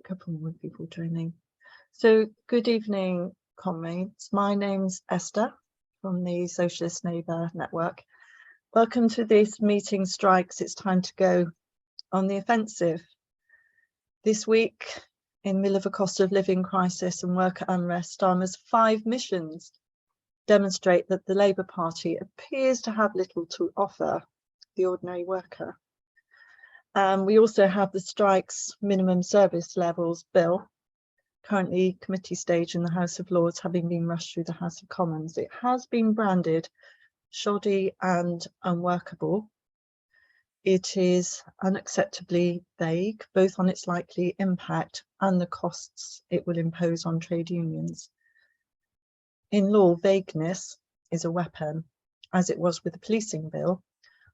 couple more people joining. So good evening, comrades. My name's Esther from the Socialist Neighbour Network. Welcome to this meeting Strikes, It's Time to Go on the Offensive. This week, in the middle of a cost of living crisis and worker unrest, Starmer's 5 missions demonstrate that the Labour Party appears to have little to offer the ordinary worker. We also have the Strikes Minimum Service Levels Bill, currently committee stage in the House of Lords, having been rushed through the House of Commons. It has been branded shoddy and unworkable. It is unacceptably vague, both on its likely impact and the costs it will impose on trade unions. In law, vagueness is a weapon, as it was with the policing bill,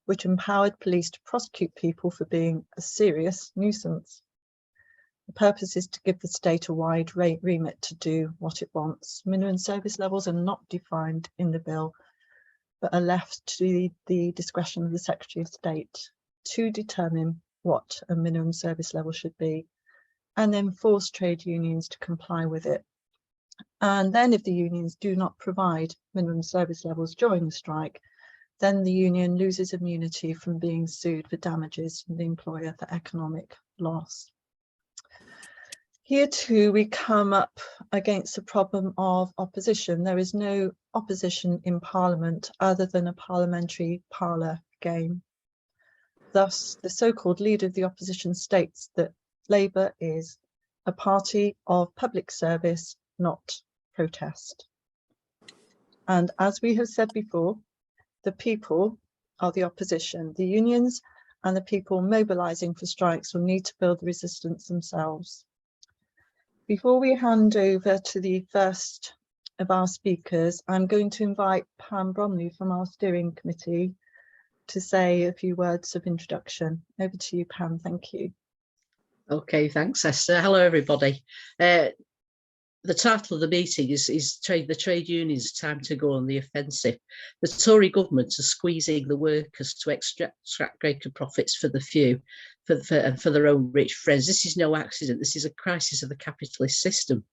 which empowered police to prosecute people for being a serious nuisance. The purpose is to give the state a wide remit to do what it wants. Minimum service levels are not defined in the bill, but are left to the discretion of the Secretary of State to determine what a minimum service level should be, and then force trade unions to comply with it. And then if the unions do not provide minimum service levels during the strike, then the union loses immunity from being sued for damages from the employer for economic loss. Here too, we come up against the problem of opposition. There is no opposition in Parliament other than a parliamentary parlour game. Thus, the so-called leader of the opposition states that Labour is a party of public service, not protest. And as we have said before, the people are the opposition. The unions and the people mobilising for strikes will need to build resistance themselves. Before we hand over to the first of our speakers, I'm going to invite Pam Bromley from our steering committee to say a few words of introduction. Over to you, Pam. Thank you. Okay, thanks, Esther. Hello, everybody. The title of the meeting is the trade unions time to go on the offensive. The Tory government are squeezing the workers to extract greater profits for the few, and for their own rich friends. This is no accident. This is a crisis of the capitalist system.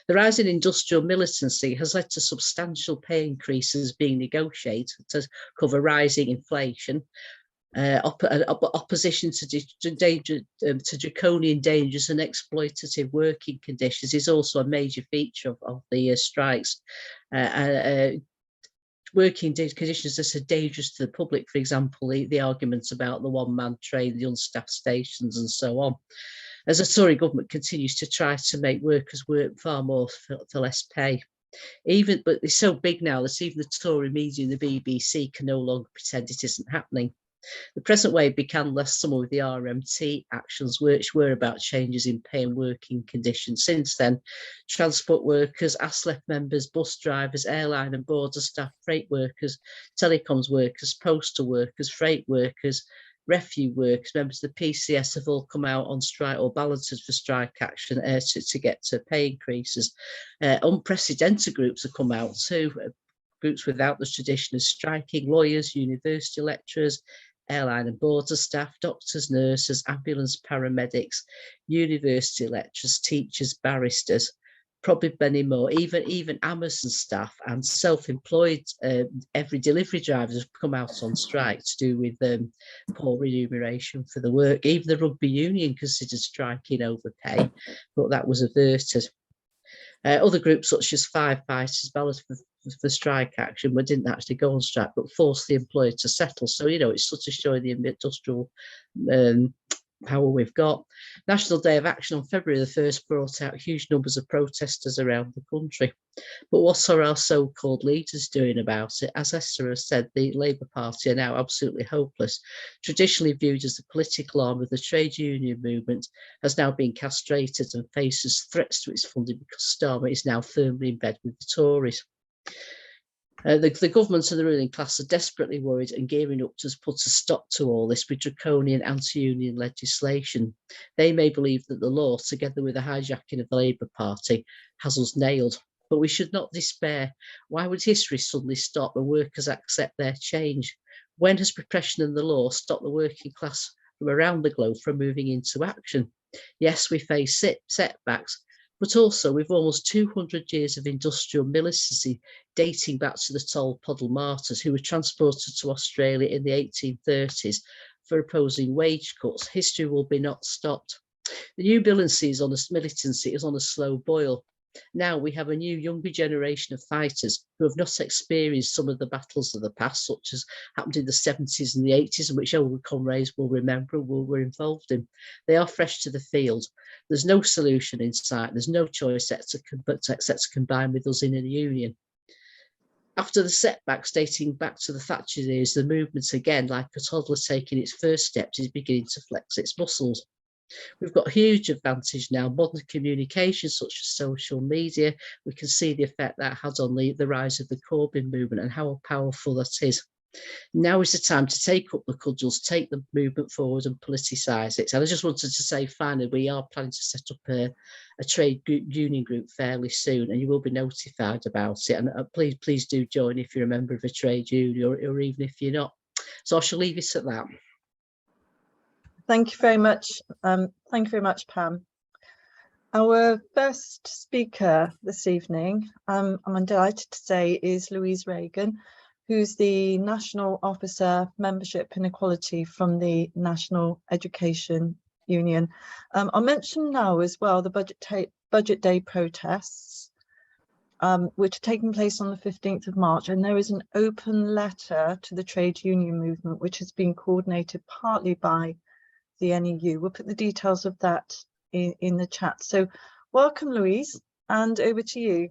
The rise in industrial militancy has led to substantial pay increases being negotiated to cover rising inflation. Opposition to draconian dangers and exploitative working conditions is also a major feature of the strikes. Working conditions that are dangerous to the public, for example, the arguments about the one-man train, the unstaffed stations and so on. As the Tory government continues to try to make workers work far more for less pay. But it's so big now that even the Tory media and the BBC can no longer pretend it isn't happening. The present wave began last summer with the RMT actions, which were about changes in pay and working conditions. Since then, transport workers, ASLEF members, bus drivers, airline and border staff, freight workers, telecoms workers, postal workers, freight workers, refugee workers, members of the PCS have all come out on strike or balances for strike action to get to pay increases. Unprecedented groups have come out too, groups without the tradition of striking: lawyers, university lecturers, airline and border staff, doctors, nurses, ambulance paramedics, university lecturers, teachers, barristers, probably many more. Even Amazon staff and self-employed every delivery drivers have come out on strike to do with poor remuneration for the work. Even the rugby union considered striking over pay, but that was averted. Other groups such as firefighters balanced for strike action, but didn't actually go on strike, but forced the employer to settle. So, you know, it's sort of showing the industrial power we've got. National Day of Action on February the 1st brought out huge numbers of protesters around the country. But what are our so-called leaders doing about it? As Esther has said, the Labour Party are now absolutely hopeless. Traditionally viewed as the political arm of the trade union movement, has now been castrated and faces threats to its funding because Starmer is now firmly in bed with the Tories. The government and the ruling class are desperately worried and gearing up to put a stop to all this with draconian anti-union legislation. They may believe that the law, together with the hijacking of the Labour Party, has us nailed. But we should not despair. Why would history suddenly stop when workers accept their change? When has repression and the law stopped the working class from around the globe from moving into action? Yes, we face setbacks, but also we've almost 200 years of industrial militancy dating back to the Tolpuddle martyrs who were transported to Australia in the 1830s for opposing wage cuts. History will be not stopped. The new militancy is on a slow boil. Now we have a new younger generation of fighters who have not experienced some of the battles of the past, such as happened in the 70s and the 80s, and which older comrades will remember and were involved in. They are fresh to the field. There's no solution in sight. There's no choice except to combine with us in a union. After the setbacks dating back to the Thatcher years, the movement again, like a toddler taking its first steps, is beginning to flex its muscles. We've got huge advantage now, modern communication such as social media. We can see the effect that had on the rise of the Corbyn movement and how powerful that is. Now is the time to take up the cudgels, take the movement forward and politicise it. And I just wanted to say finally, we are planning to set up a trade union group fairly soon, and you will be notified about it. And please do join if you're a member of a trade union or even if you're not. So I shall leave it at that. Thank you very much. Thank you very much, Pam. Our first speaker this evening, I'm delighted to say, is Louise Regan, who's the National Officer Membership and Equality from the National Education Union. I'll mention now as well the Budget Day protests, which are taking place on the 15th of March, and there is an open letter to the trade union movement, which has been coordinated partly by the NEU. We'll put the details of that in the chat. So welcome, Louise, and over to you.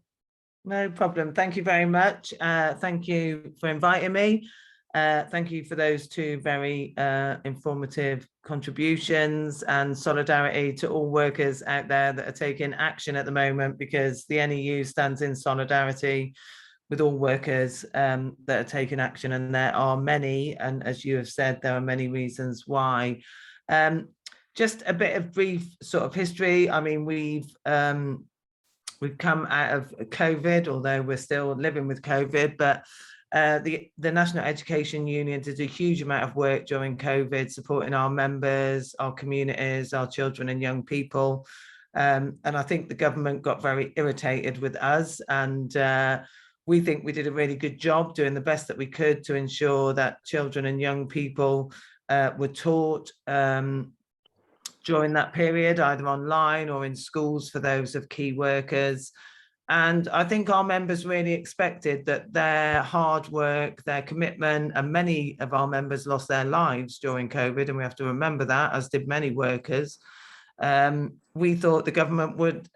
No problem. Thank you very much. Thank you for inviting me. Thank you for those two very informative contributions, and solidarity to all workers out there that are taking action at the moment, because the NEU stands in solidarity with all workers that are taking action, and there are many, and as you have said, there are many reasons why. Just a bit of brief sort of history. I mean, we've come out of COVID, although we're still living with COVID, but the National Education Union did a huge amount of work during COVID, supporting our members, our communities, our children and young people. And I think the government got very irritated with us, and we think we did a really good job doing the best that we could to ensure that children and young people were taught during that period, either online or in schools for those of key workers. And I think our members really expected that their hard work, their commitment, and many of our members lost their lives during COVID, and we have to remember that, as did many workers. We thought the government would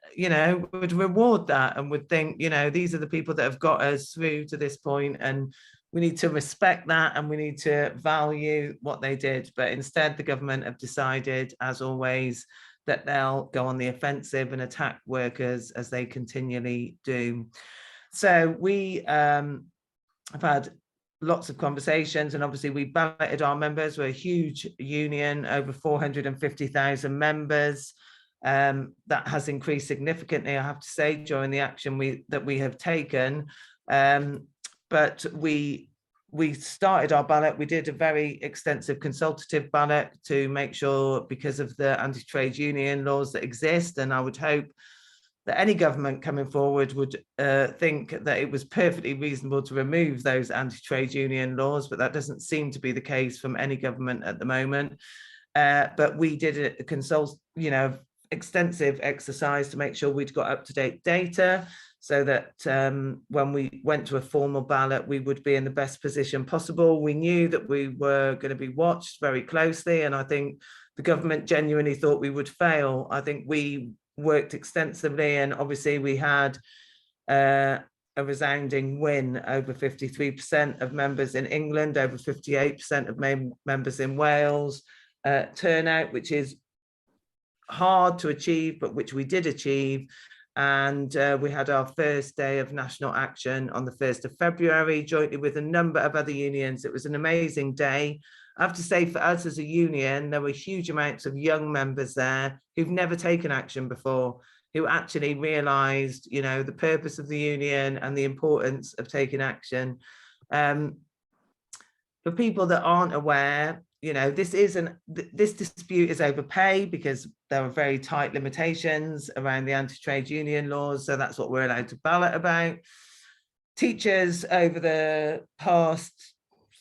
reward that and would think, these are the people that have got us through to this point, and we need to respect that and we need to value what they did. But instead, the government have decided, as always, that they'll go on the offensive and attack workers, as they continually do. So we have had lots of conversations, and obviously we balloted our members. We're a huge union, over 450,000 members. That has increased significantly, I have to say, during the action that we have taken. But we started our ballot. We did a very extensive consultative ballot to make sure, because of the anti-trade union laws that exist, and I would hope that any government coming forward would think that it was perfectly reasonable to remove those anti-trade union laws, but that doesn't seem to be the case from any government at the moment. But we did a extensive exercise to make sure we'd got up-to-date data, so that when we went to a formal ballot, we would be in the best position possible. We knew that we were going to be watched very closely, and I think the government genuinely thought we would fail. I think we worked extensively, and obviously we had a resounding win. Over 53% of members in England, over 58% of members in Wales, turnout, which is hard to achieve, but which we did achieve. And we had our first day of national action on the 1st of February, jointly with a number of other unions. It was an amazing day. I have to say, for us as a union, there were huge amounts of young members there who've never taken action before, who actually realised, the purpose of the union and the importance of taking action. For people that aren't aware, you know, this dispute is over pay because there are very tight limitations around the anti-trade union laws. So that's what we're allowed to ballot about. Teachers over the past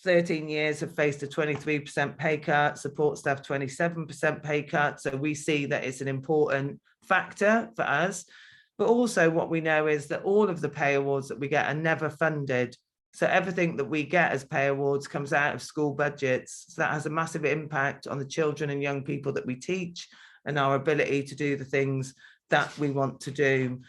13 years have faced a 23% pay cut, support staff 27% pay cut. So we see that it's an important factor for us. But also what we know is that all of the pay awards that we get are never funded. So everything that we get as pay awards comes out of school budgets. So that has a massive impact on the children and young people that we teach and our ability to do the things that we want to do.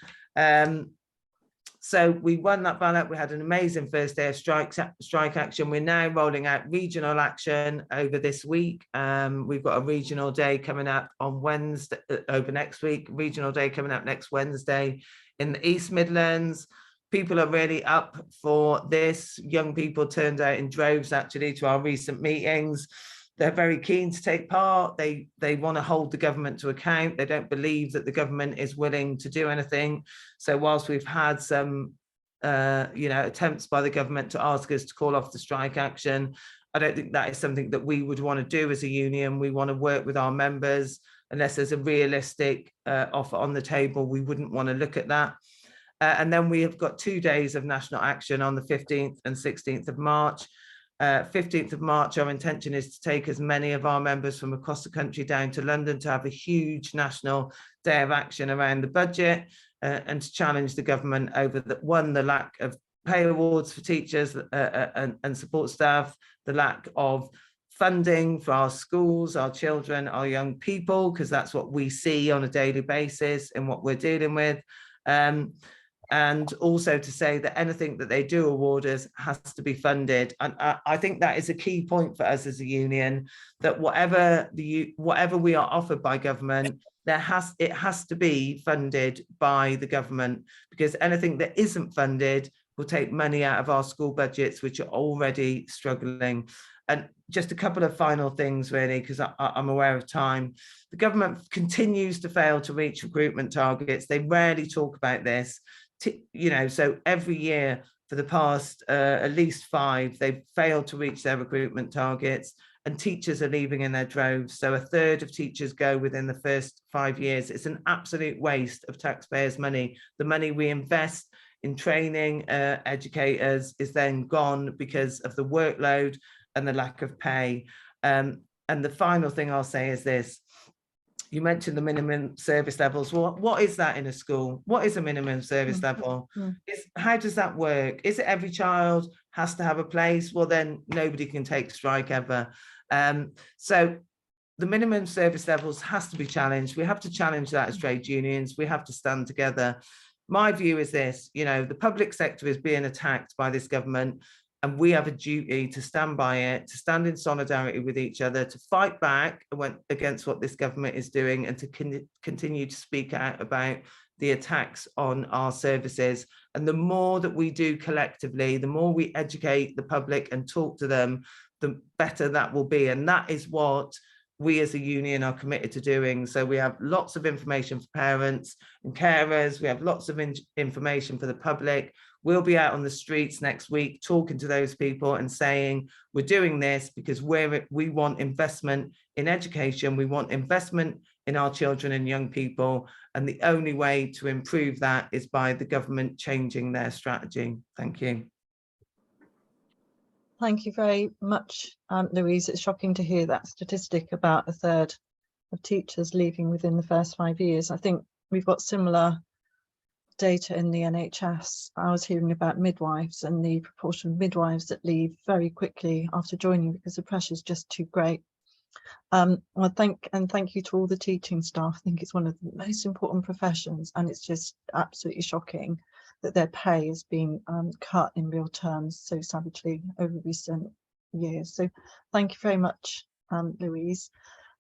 So we won that ballot. We had an amazing first day of strike action. We're now rolling out regional action over this week. We've got a regional day coming up on Wednesday, over next week, regional day coming up next Wednesday in the East Midlands. People are really up for this. Young people turned out in droves actually to our recent meetings. They're very keen to take part. They want to hold the government to account. They don't believe that the government is willing to do anything. So whilst we've had some attempts by the government to ask us to call off the strike action, I don't think that is something that we would want to do as a union. We want to work with our members. Unless there's a realistic offer on the table, we wouldn't want to look at that. And then we have got 2 days of national action on the 15th and 16th of March. 15th of March, our intention is to take as many of our members from across the country down to London to have a huge national day of action around the budget and to challenge the government over the lack of pay awards for teachers and support staff, the lack of funding for our schools, our children, our young people, because that's what we see on a daily basis and what we're dealing with. And also to say that anything that they do award us has to be funded. And I think that is a key point for us as a union, that whatever we are offered by government, it has to be funded by the government, because anything that isn't funded will take money out of our school budgets, which are already struggling. And just a couple of final things, really, because I'm aware of time. The government continues to fail to reach recruitment targets. They rarely talk about this. So every year for the past at least 5, they've failed to reach their recruitment targets, and teachers are leaving in their droves. So 1/3 of teachers go within the first 5 years. It's an absolute waste of taxpayers' money. The money we invest in training educators is then gone because of the workload and the lack of pay. And the final thing I'll say is this. You mentioned the minimum service levels. Well, what is that in a school? What is a minimum service level? How does that work? Is it every child has to have a place? Well, then nobody can take strike ever. So the minimum service levels has to be challenged. We have to challenge that as trade unions. We have to stand together. My view is this, the public sector is being attacked by this government, and we have a duty to stand by it, to stand in solidarity with each other, to fight back against what this government is doing, and to continue to speak out about the attacks on our services. And the more that we do collectively, the more we educate the public and talk to them, the better that will be. And that is what we as a union are committed to doing. So we have lots of information for parents and carers. We have lots of information for the public. We'll be out on the streets next week talking to those people and saying, we're doing this because we want investment in education. We want investment in our children and young people. And the only way to improve that is by the government changing their strategy. Thank you. Thank you very much, Louise. It's shocking to hear that statistic about 1/3 of teachers leaving within the first 5 years. I think we've got similar data in the NHS. I was hearing about midwives and the proportion of midwives that leave very quickly after joining because the pressure is just too great. Well, thank you to all the teaching staff. I think it's one of the most important professions, and it's just absolutely shocking that their pay is being cut in real terms so savagely over recent years. So thank you very much, Louise.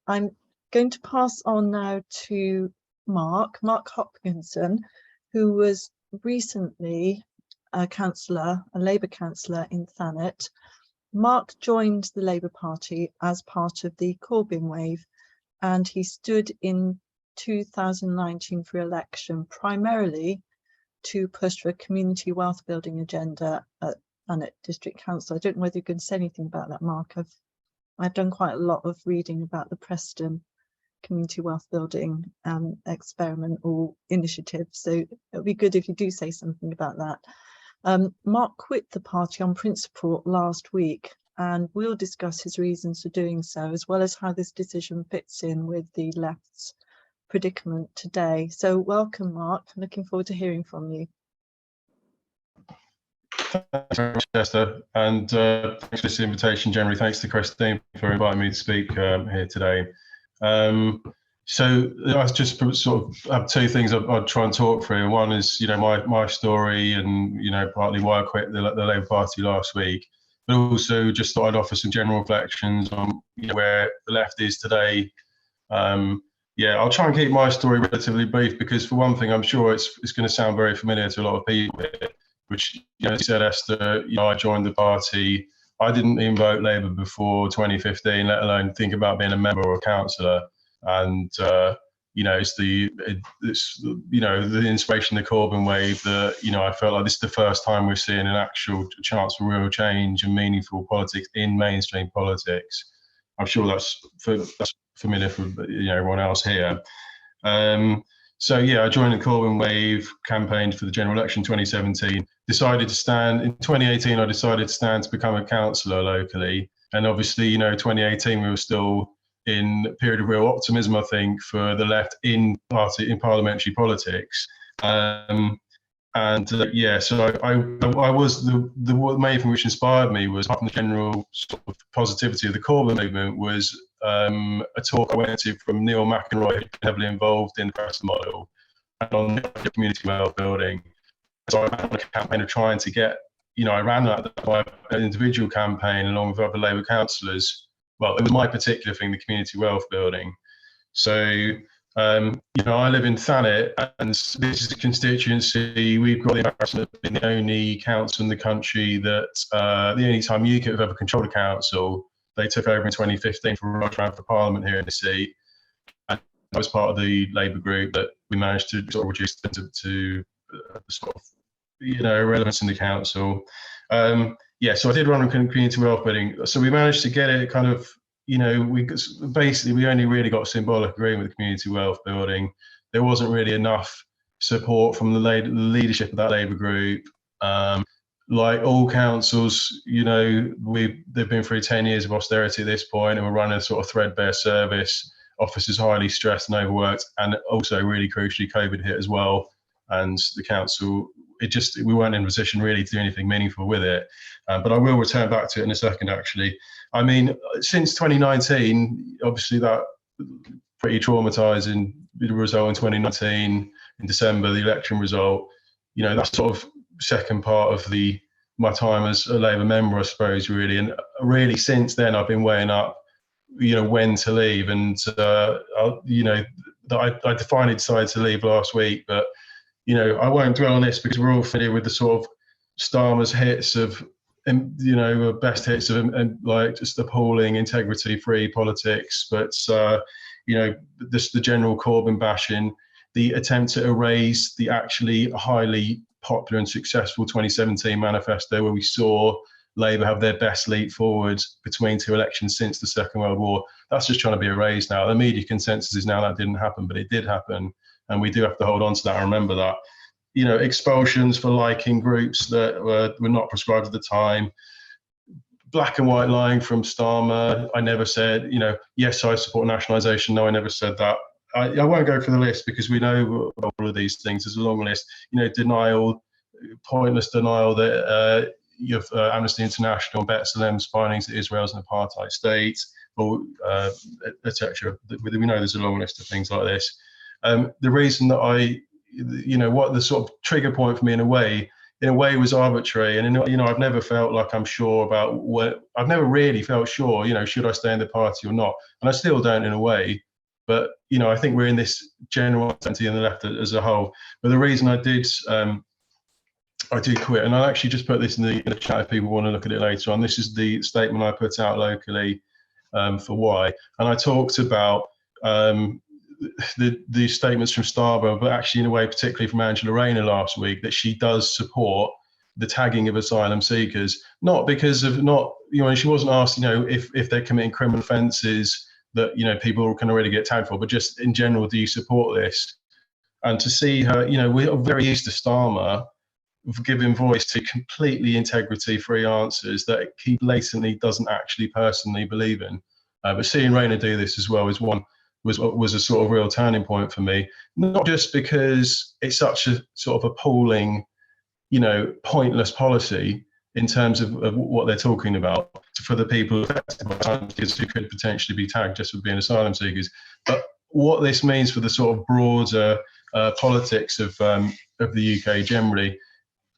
I'm going to pass on now to Mark Hopkinson, who was recently a councillor, a Labour councillor in Thanet. Mark joined the Labour Party as part of the Corbyn wave, and he stood in 2019 for election primarily to push for a community wealth building agenda at Thanet District Council. I don't know whether you can say anything about that, Mark. I've I've done quite a lot of reading about the Preston community wealth building experiment or initiative, so it would be good if you do say something about that. Mark quit the party on principle last week, and we'll discuss his reasons for doing so, as well as how this decision fits in with the left's predicament today. So welcome, Mark. Looking forward to hearing from you. Thanks very much, Esther, and thanks for this invitation. Generally, thanks to Christine for inviting me to speak here today. So I just sort of have two things I'll try and talk through. One is, my story and, partly why I quit the Labour Party last week, but also just thought I'd offer some general reflections on where the left is today. I'll try and keep my story relatively brief because, for one thing, I'm sure it's going to sound very familiar to a lot of people here, which, as you said, Esther, I joined the party. I didn't even vote Labour before 2015, let alone think about being a member or a councillor. And it's the inspiration, the Corbyn wave, that I felt like this is the first time we're seeing an actual chance for real change and meaningful politics in mainstream politics. I'm sure that's familiar for everyone else here. I joined the Corbyn wave, campaigned for the general election 2017, decided to stand in 2018. I decided to stand to become a councillor locally, and obviously 2018 we were still in a period of real optimism, I think, for the left in parliamentary politics. So I was the main thing which inspired me was, apart from the general sort of positivity of the Corbyn movement, was a talk I went to from Neil McEnroy, who's heavily involved in the Preston model and on the community wealth building. So I ran a campaign of trying to get, I ran that by an individual campaign along with other Labour councillors. Well, it was my particular thing, the community wealth building. So, I live in Thanet, and this is a constituency. We've got the embarrassment of being the only council in the country that, the only time UKIP have ever controlled a council. They took over in 2015 for Roger ran for Parliament here in the seat. And I was part of the Labour group that we managed to sort of reduce them to sort of, relevance in the council. So I did run on community wealth building. So we managed to get it kind of, we only really got symbolic agreement with community wealth building. There wasn't really enough support from the leadership of that Labour group. Like all councils, they've been through 10 years of austerity at this point, and we're running a sort of threadbare service. Officers highly stressed and overworked, and also really crucially, COVID hit as well. And the council, we weren't in a position really to do anything meaningful with it. But I will return back to it in a second, actually. I mean, since 2019, obviously that pretty traumatizing result in 2019, in December, the election result, that's sort of second part of my time as a Labour member, I suppose, really. And really since then, I've been weighing up, when to leave. And, I finally decided to leave last week, but I won't dwell on this because we're all familiar with the sort of Starmer's hits of, best hits of, like just appalling integrity-free politics. But, the general Corbyn bashing, the attempt to erase the actually highly popular and successful 2017 manifesto, where we saw Labour have their best leap forward between two elections since the Second World War. That's just trying to be erased now. The media consensus is now that didn't happen, but it did happen. And we do have to hold on to that and remember that. Expulsions for liking groups that were not prescribed at the time. Black and white lying from Starmer. I never said, yes, I support nationalisation. No, I never said that. I won't go through the list because we know all of these things. There's a long list. Denial, pointless denial that Amnesty International and SLN's findings that Israel's an apartheid state, or etc. We know there's a long list of things like this. The reason that what the sort of trigger point for me in a way was arbitrary, and I've never felt like I'm sure about I've never really felt sure, should I stay in the party or not, and I still don't in a way. But I think we're in this general uncertainty in the left as a whole. But the reason I did quit, and I'll actually just put this in the chat if people want to look at it later on. This is the statement I put out locally for why, and I talked about the statements from Starmer, but actually in a way, particularly from Angela Rayner last week, that she does support the tagging of asylum seekers, not because of she wasn't asked, if they're committing criminal offences that, people can already get tagged for, but just in general, do you support this? And to see her, we're very used to Starmer giving voice to completely integrity-free answers that he blatantly doesn't actually personally believe in. But seeing Rayner do this as well was a sort of real turning point for me, not just because it's such a sort of appalling, pointless policy in terms of what they're talking about for the people affected by asylum seekers who could potentially be tagged just for being asylum seekers, but what this means for the sort of broader politics of the UK generally.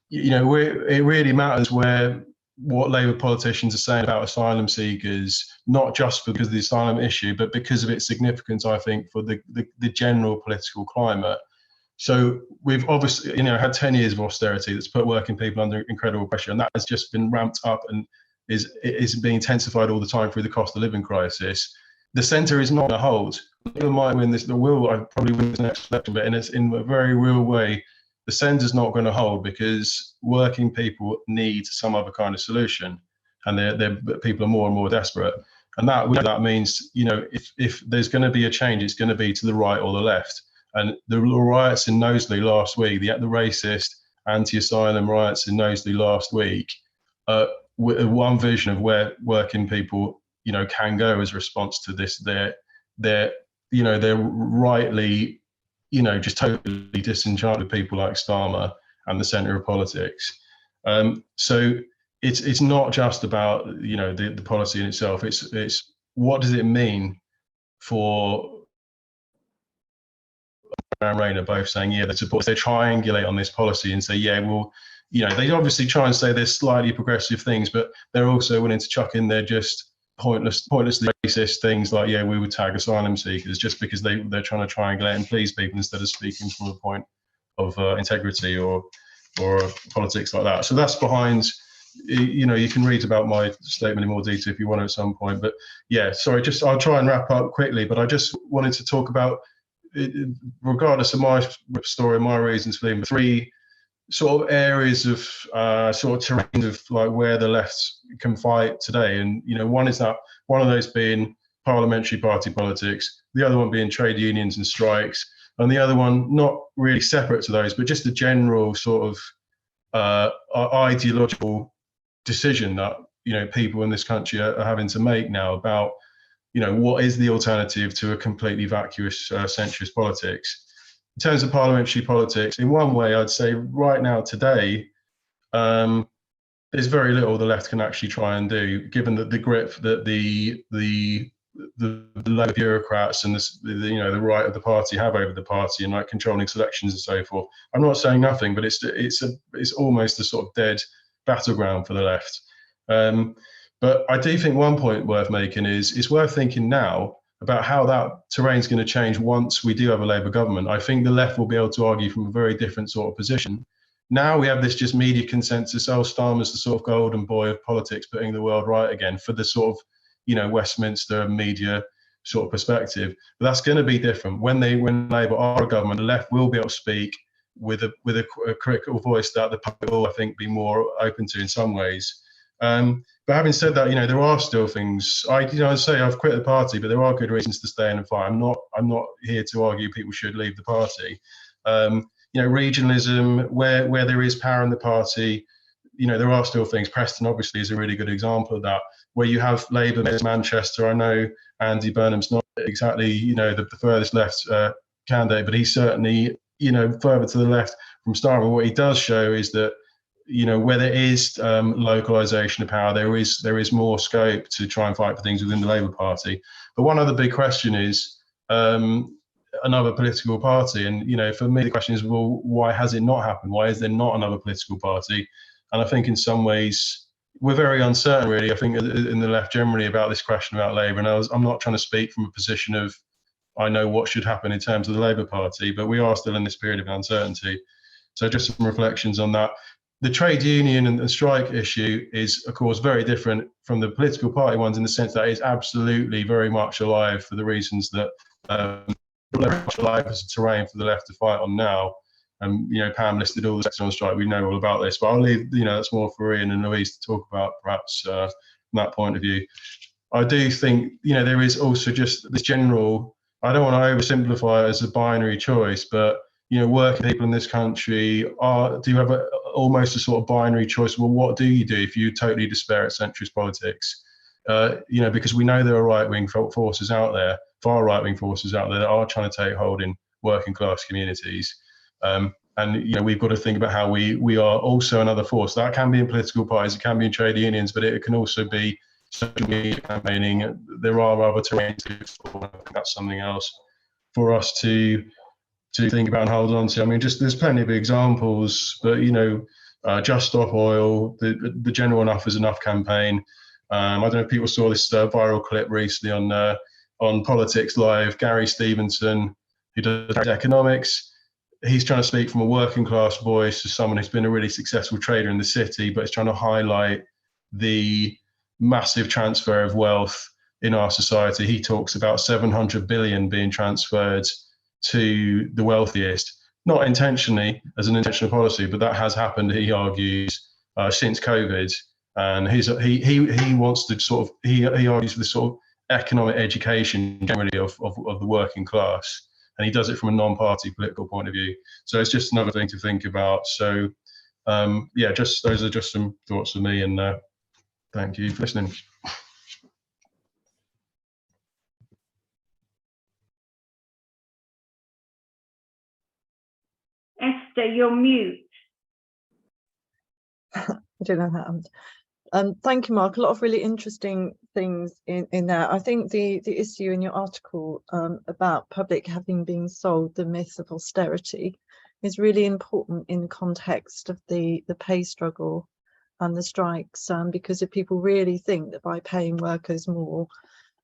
It really matters what Labour politicians are saying about asylum seekers, not just because of the asylum issue, but because of its significance, I think, for the general political climate. So we've obviously, had 10 years of austerity that's put working people under incredible pressure, and that has just been ramped up and is being intensified all the time through the cost of living crisis. The centre is not going to hold. Labour might win this, probably win this next election, but in a very real way, the centre's not going to hold because working people need some other kind of solution, and people are more and more desperate. And that means, if there's going to be a change, it's going to be to the right or the left. And the riots in Knowsley last week, the racist anti-asylum riots in Knowsley last week, one vision of where working people, can go as a response to this. They're rightly, just totally disenchanted with people like Starmer and the centre of politics. So it's not just about, the policy in itself. It's what does it mean for and Rayner both saying, they support, they triangulate on this policy and say, they obviously try and say there's slightly progressive things, but they're also willing to chuck in their just pointlessly racist things like, we would tag asylum seekers just because they're trying to triangulate and please people instead of speaking from a point of integrity or politics like that. So that's behind, you can read about my statement in more detail if you want to at some point. But I'll try and wrap up quickly, but I just wanted to talk about, regardless of my story, my reasons for leaving, three sort of areas of sort of terrain of like where the left can fight today. And one of those being parliamentary party politics, the other one being trade unions and strikes, and the other one not really separate to those, but just a general sort of ideological decision that people in this country are having to make now about what is the alternative to a completely vacuous centrist politics. In terms of parliamentary politics, in one way, I'd say right now, today, there's very little the left can actually try and do, given that the grip that the low bureaucrats and the right of the party have over the party and like controlling selections and so forth. I'm not saying nothing, but it's almost a sort of dead battleground for the left. But I do think one point worth making is it's worth thinking now about how that terrain is going to change once we do have a Labour government. I think the left will be able to argue from a very different sort of position. Now we have this just media consensus, Starmer's the sort of golden boy of politics, putting the world right again for the sort of, Westminster media sort of perspective. But that's going to be different. When Labour are a government, the left will be able to speak with a critical voice that the public will, I think, be more open to in some ways. But having said that, there are still things. I'd say I've quit the party, but there are good reasons to stay in and fight. I'm not here to argue people should leave the party. Regionalism, where there is power in the party, there are still things. Preston obviously is a really good example of that, where you have Labour, Manchester. I know Andy Burnham's not exactly, the furthest left candidate, but he's certainly, further to the left from Starmer. What he does show is that, where there is localisation of power, there is more scope to try and fight for things within the Labour Party. But one other big question is another political party. And, for me, the question is, well, why has it not happened? Why is there not another political party? And I think in some ways, we're very uncertain, really, I think, in the left generally about this question about Labour. And I'm not trying to speak from a position of, I know what should happen in terms of the Labour Party, but we are still in this period of uncertainty. So just some reflections on that. The trade union and the strike issue is, of course, very different from the political party ones in the sense that it's absolutely very much alive for the reasons that very much alive as a terrain for the left to fight on now. And Pam listed all the sectors on strike. We know all about this, but I'll leave that's more for Ian and Louise to talk about, perhaps from that point of view. I do think there is also just this general, I don't want to oversimplify it as a binary choice, but working people in this country do have almost a sort of binary choice. Well, what do you do if you totally despair at centrist politics? Because we know there are right-wing forces out there, far right-wing forces out there that are trying to take hold in working class communities. And we've got to think about how we are also another force. That can be in political parties, it can be in trade unions, but it can also be social media campaigning. There are other terrains to explore. I think that's something else for us to think about and hold on to. I mean, there's plenty of examples, but Just Stop Oil, the general Enough is Enough campaign. I don't know if people saw this viral clip recently on Politics Live. Gary Stevenson, who does economics, he's trying to speak from a working class voice as someone who's been a really successful trader in the city, but he's trying to highlight the massive transfer of wealth in our society. He talks about 700 billion being transferred to the wealthiest, not intentionally as an intentional policy, but that has happened, he argues, since COVID. And he wants to sort of, he argues for this sort of economic education generally of the working class. And he does it from a non-party political point of view. So it's just another thing to think about. So yeah, those are just some thoughts from me, and thank you for listening. Esther, you're mute. I don't know how. Thank you, Mark. A lot of really interesting things in there. I think the issue in your article about public having been sold the myth of austerity is really important in the context of the pay struggle and the strikes, because if people really think that by paying workers more,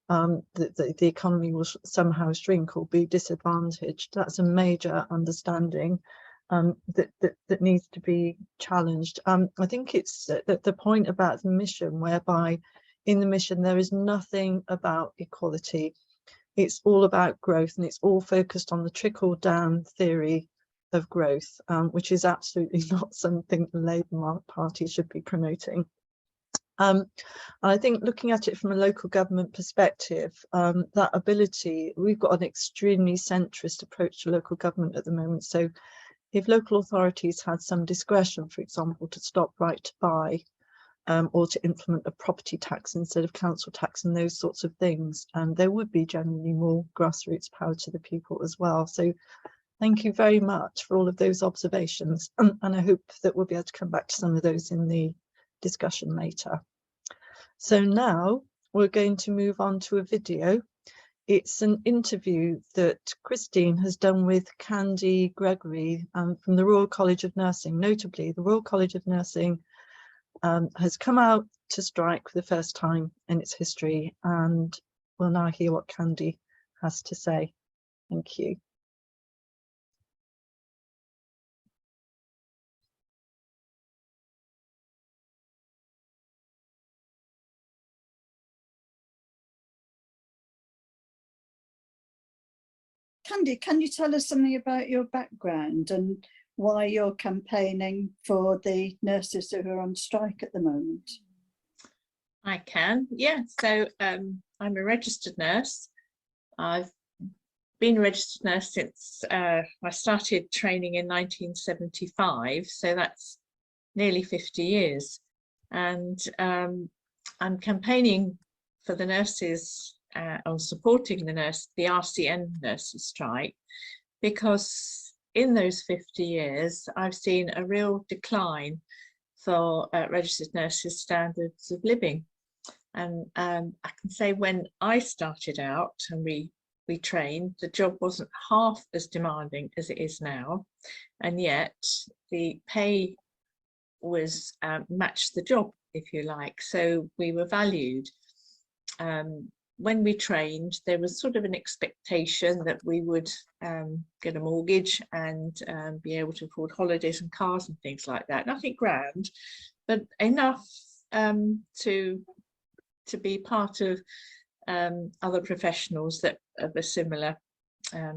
the economy will somehow shrink or be disadvantaged, that's a major understanding that needs to be challenged. I think it's the point about the mission, whereby in the mission there is nothing about equality. It's all about growth, and it's all focused on the trickle down theory of growth, which is absolutely not something the Labour Party should be promoting. And I think looking at it from a local government perspective, that ability, we've got an extremely centrist approach to local government at the moment. So if local authorities had some discretion, for example, to stop right to buy, or to implement a property tax instead of council tax and those sorts of things, there would be generally more grassroots power to the people as well. So thank you very much for all of those observations, and I hope that we'll be able to come back to some of those in the discussion later. So now we're going to move on to a video. It's an interview that Christine has done with Candy Gregory from the Royal College of Nursing. Notably, the Royal College of Nursing has come out to strike for the first time in its history, and we'll now hear what Candy has to say. Thank you. Candy, can you tell us something about your background and why you're campaigning for the nurses who are on strike at the moment? I can, yeah. So I'm a registered nurse. I've been a registered nurse since I started training in 1975, so that's nearly 50 years. And I'm campaigning for the nurses, on supporting the RCN nurses strike, because in those 50 years I've seen a real decline for registered nurses' standards of living. And I can say when I started out and we trained, the job wasn't half as demanding as it is now, and yet the pay was matched the job, if you like, so we were valued. When we trained, there was sort of an expectation that we would get a mortgage and be able to afford holidays and cars and things like that. Nothing grand, but enough to be part of other professionals that of a similar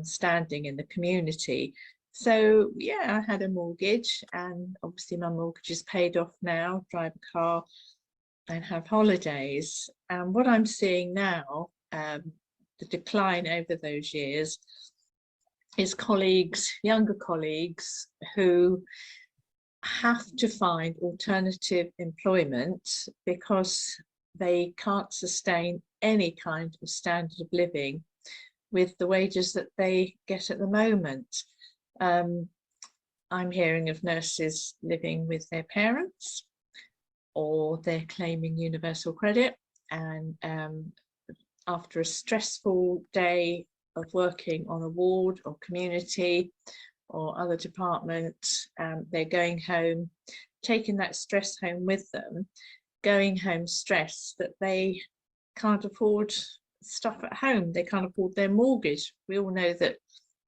standing in the community. So yeah, I had a mortgage, and obviously my mortgage is paid off now, drive a car and have holidays. And what I'm seeing now, the decline over those years, is colleagues, younger colleagues, who have to find alternative employment because they can't sustain any kind of standard of living with the wages that they get at the moment. I'm hearing of nurses living with their parents, or they're claiming universal credit, and after a stressful day of working on a ward or community or other department, they're going home, taking that stress home with them, going home stressed that they can't afford stuff at home, they can't afford their mortgage. We all know that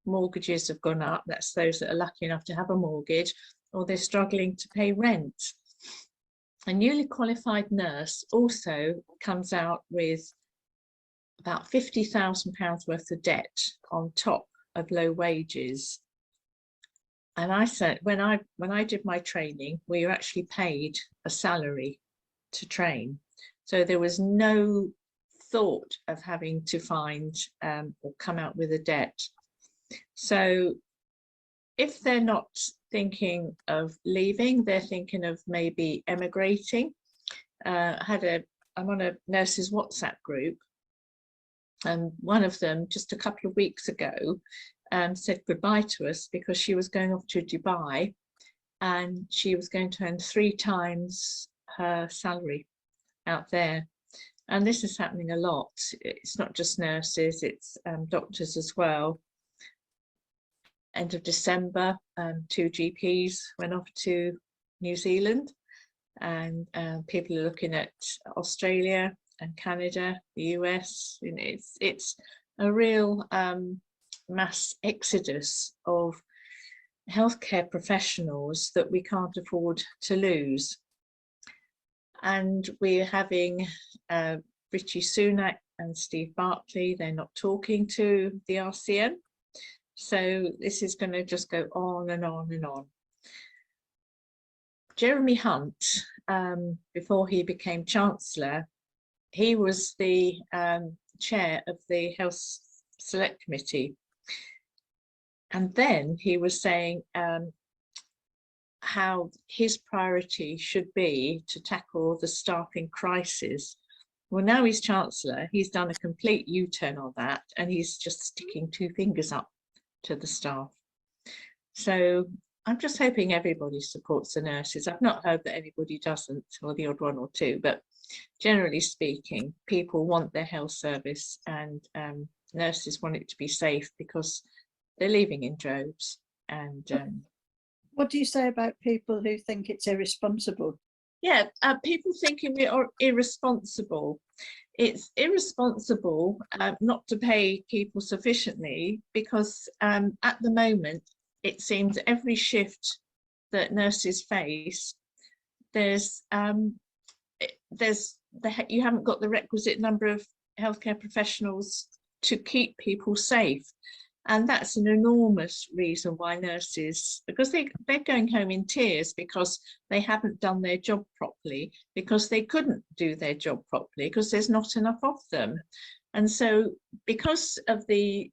mortgages have gone up. That's those that are lucky enough to have a mortgage, or they're struggling to pay rent. A newly qualified nurse also comes out with about £50,000 worth of debt on top of low wages. And I said, when I did my training, we were actually paid a salary to train. So there was no thought of having to find or come out with a debt. So if they're not thinking of leaving, they're thinking of maybe emigrating. I'm on a nurses WhatsApp group, and one of them just a couple of weeks ago said goodbye to us because she was going off to Dubai and she was going to earn 3 times her salary out there. And this is happening a lot. It's not just nurses, it's doctors as well. End of December, 2 GPs went off to New Zealand, and people are looking at Australia and Canada, the US. You know, it's a real mass exodus of healthcare professionals that we can't afford to lose. And we're having Richie Sunak and Steve Barclay, they're not talking to the RCM. So this is going to just go on and on and on. Jeremy Hunt, before he became Chancellor, he was the chair of the Health Select Committee. And then he was saying how his priority should be to tackle the staffing crisis. Well, now he's Chancellor, he's done a complete U-turn on that, and he's just sticking 2 fingers up to the staff. So I'm just hoping everybody supports the nurses. I've not heard that anybody doesn't, or the odd one or two, but generally speaking, people want their health service, and nurses want it to be safe because they're leaving in droves. And what do you say about people who think it's irresponsible? Yeah, people thinking we are irresponsible. It's irresponsible not to pay people sufficiently, because at the moment it seems every shift that nurses face, you haven't got the requisite number of healthcare professionals to keep people safe. And that's an enormous reason why nurses, because they're going home in tears because they haven't done their job properly, because they couldn't do their job properly, because there's not enough of them. And so because of the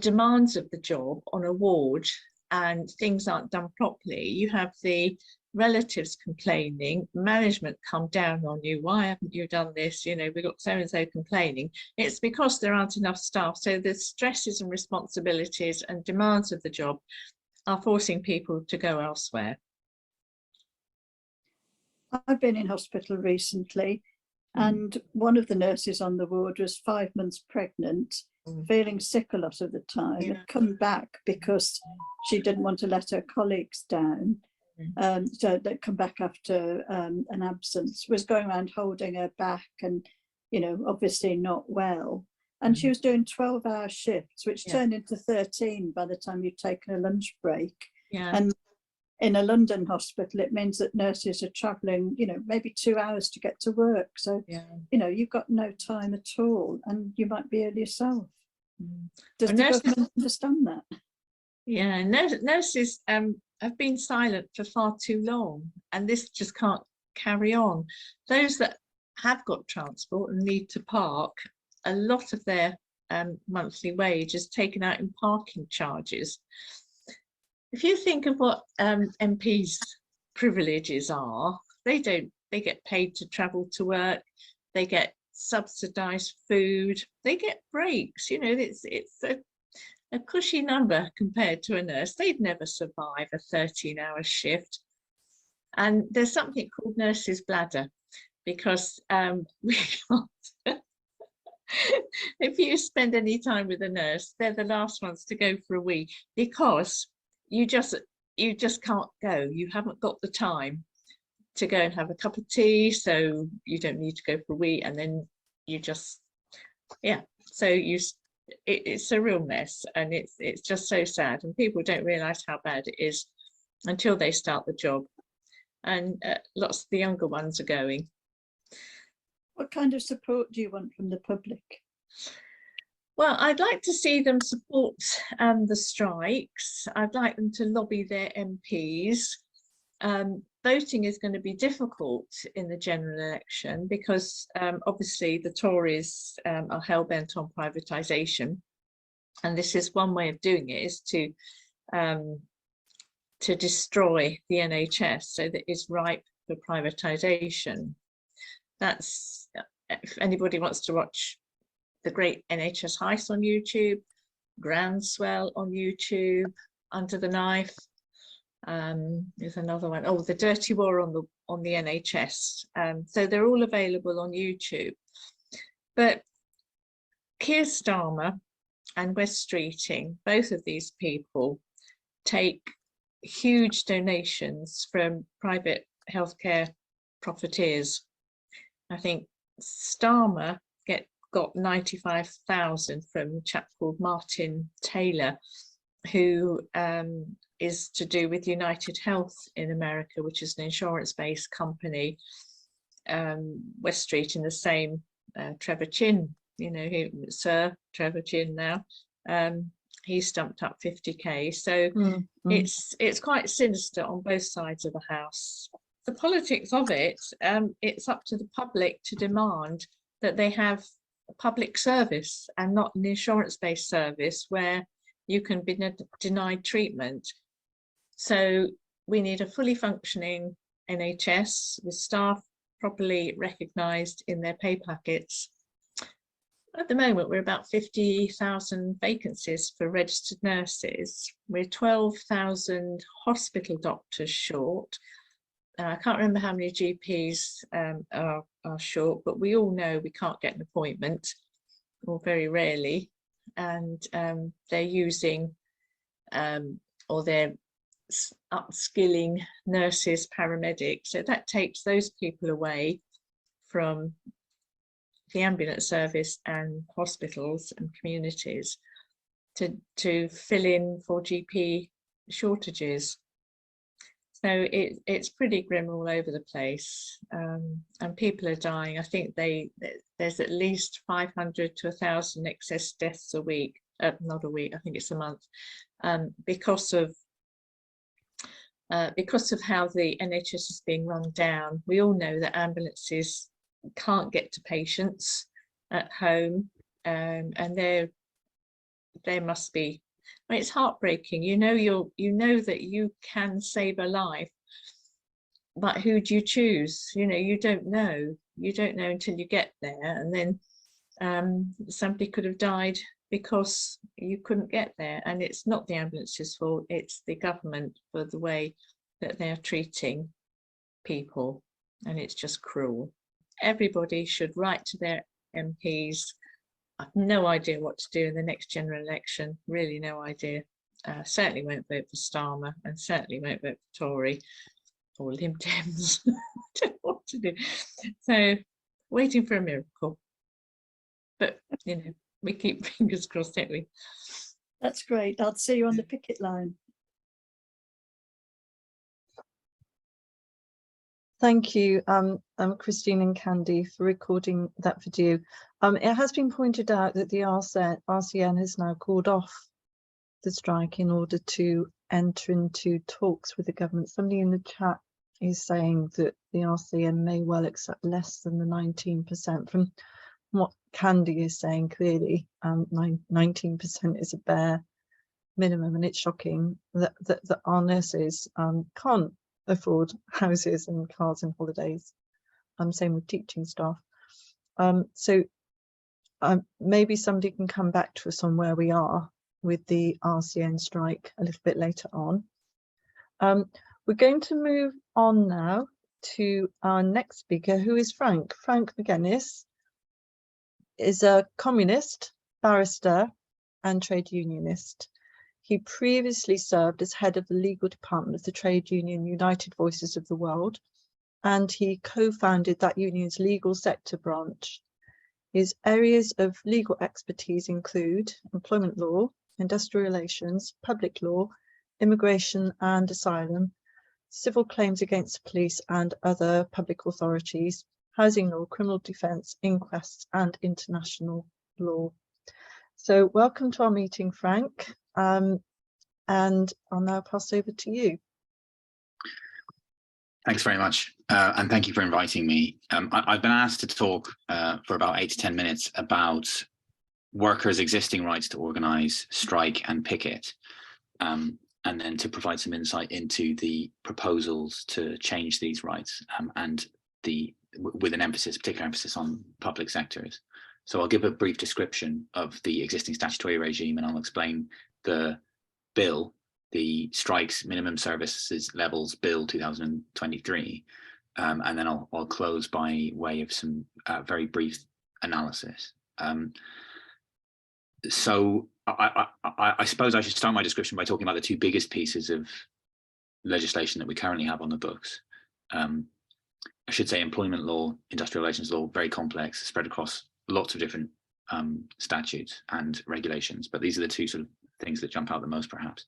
demands of the job on a ward, and things aren't done properly, you have the relatives complaining, management come down on you, why haven't you done this, you know, we've got so and so complaining. It's because there aren't enough staff. So the stresses and responsibilities and demands of the job are forcing people to go elsewhere. I've been in hospital recently, and one of the nurses on the ward was 5 months pregnant, feeling sick a lot of the time, had come back because she didn't want to let her colleagues down. So they'd come back after an absence, was going around holding her back and, you know, obviously not well. And she was doing 12-hour shifts, which turned into 13 by the time you'd taken a lunch break. And in a London hospital, it means that nurses are travelling, you know, maybe 2 hours to get to work. So, you know, you've got no time at all, and you might be ill yourself. Does the government understand that? Yeah, nurses have been silent for far too long, and this just can't carry on. Those that have got transport and need to park, a lot of their monthly wage is taken out in parking charges. If you think of what MPs' privileges are, they get paid to travel to work, they get subsidised food, they get breaks. You know, it's a cushy number compared to a nurse. They'd never survive a 13-hour shift. And there's something called nurse's bladder, because we can't. If you spend any time with a nurse, they're the last ones to go for a wee, because you just can't go. You haven't got the time to go and have a cup of tea, so you don't need to go for a wee, and then you just, yeah. So it's a real mess, and it's just so sad, and people don't realise how bad it is until they start the job, and lots of the younger ones are going. What kind of support do you want from the public? Well, I'd like to see them support the strikes. I'd like them to lobby their MPs. Voting is going to be difficult in the general election because obviously the Tories are hell-bent on privatisation, and this is one way of doing it, is to destroy the NHS so that it's ripe for privatisation. That's, if anybody wants to watch the Great NHS Heist on YouTube, Groundswell on YouTube, Under the Knife, there's another one, oh, The Dirty War on the NHS. So they're all available on YouTube. But Keir Starmer and Wes Streeting, both of these people take huge donations from private healthcare profiteers. I think Starmer got 95,000 from a chap called Martin Taylor, who is to do with United Health in America, which is an insurance-based company. West Street in the same, Trevor Chin, you know, Sir Trevor Chin now, he stumped up 50k. So it's quite sinister on both sides of the house. The politics of it, it's up to the public to demand that they have a public service and not an insurance-based service where you can be denied treatment. So we need a fully functioning NHS with staff properly recognised in their pay packets. At the moment, we're about 50,000 vacancies for registered nurses. We're 12,000 hospital doctors short. I can't remember how many GPs are short, but we all know we can't get an appointment, or very rarely, and they're using or they're upskilling nurses, paramedics, so that takes those people away from the ambulance service and hospitals and communities to fill in for GP shortages. So it's pretty grim all over the place, and people are dying. I think there's at least 500 to 1,000 excess deaths a week, not a week, I think it's a month, because of how the NHS is being run down. We all know that ambulances can't get to patients at home, and there must be. I mean, it's heartbreaking. You know that you can save a life, but who do you choose? You know, you don't know. You don't know until you get there, and then somebody could have died because you couldn't get there. And it's not the ambulance's fault. It's the government for the way that they are treating people, and it's just cruel. Everybody should write to their MPs. I've no idea what to do in the next general election, really no idea. Certainly won't vote for Starmer, and certainly won't vote for Tory or Lib Dems. I don't know what to do. So waiting for a miracle. But, you know, we keep fingers crossed, don't we? That's great. I'll see you on the picket line. Thank you, Christine and Candy, for recording that video. It has been pointed out that the RCN has now called off the strike in order to enter into talks with the government. Somebody in the chat is saying that the RCN may well accept less than the 19%. From what Candy is saying, clearly 19% is a bare minimum, and it's shocking that our nurses can't afford houses and cars and holidays. Same with teaching staff. So maybe somebody can come back to us on where we are with the RCN strike a little bit later on. We're going to move on now to our next speaker, who is Franck. Franck Magennis is a communist, barrister and trade unionist. He previously served as head of the legal department of the trade union United Voices of the World, and he co-founded that union's legal sector branch. His areas of legal expertise include employment law, industrial relations, public law, immigration and asylum, civil claims against the police and other public authorities, housing law, criminal defence, inquests and international law. So welcome to our meeting, Franck, and I'll now pass over to you. Thanks very much, and thank you for inviting me. I've been asked to talk for about 8 to 10 minutes about workers' existing rights to organise, strike and picket, and then to provide some insight into the proposals to change these rights, and with an particular emphasis on public sectors. So I'll give a brief description of the existing statutory regime, and I'll explain the bill, the Strikes Minimum Services Levels Bill 2023, and then I'll close by way of some very brief analysis. So I suppose I should start my description by talking about the two biggest pieces of legislation that we currently have on the books. I should say employment law, industrial relations law, very complex, spread across lots of different statutes and regulations, but these are the two sort of things that jump out the most, perhaps.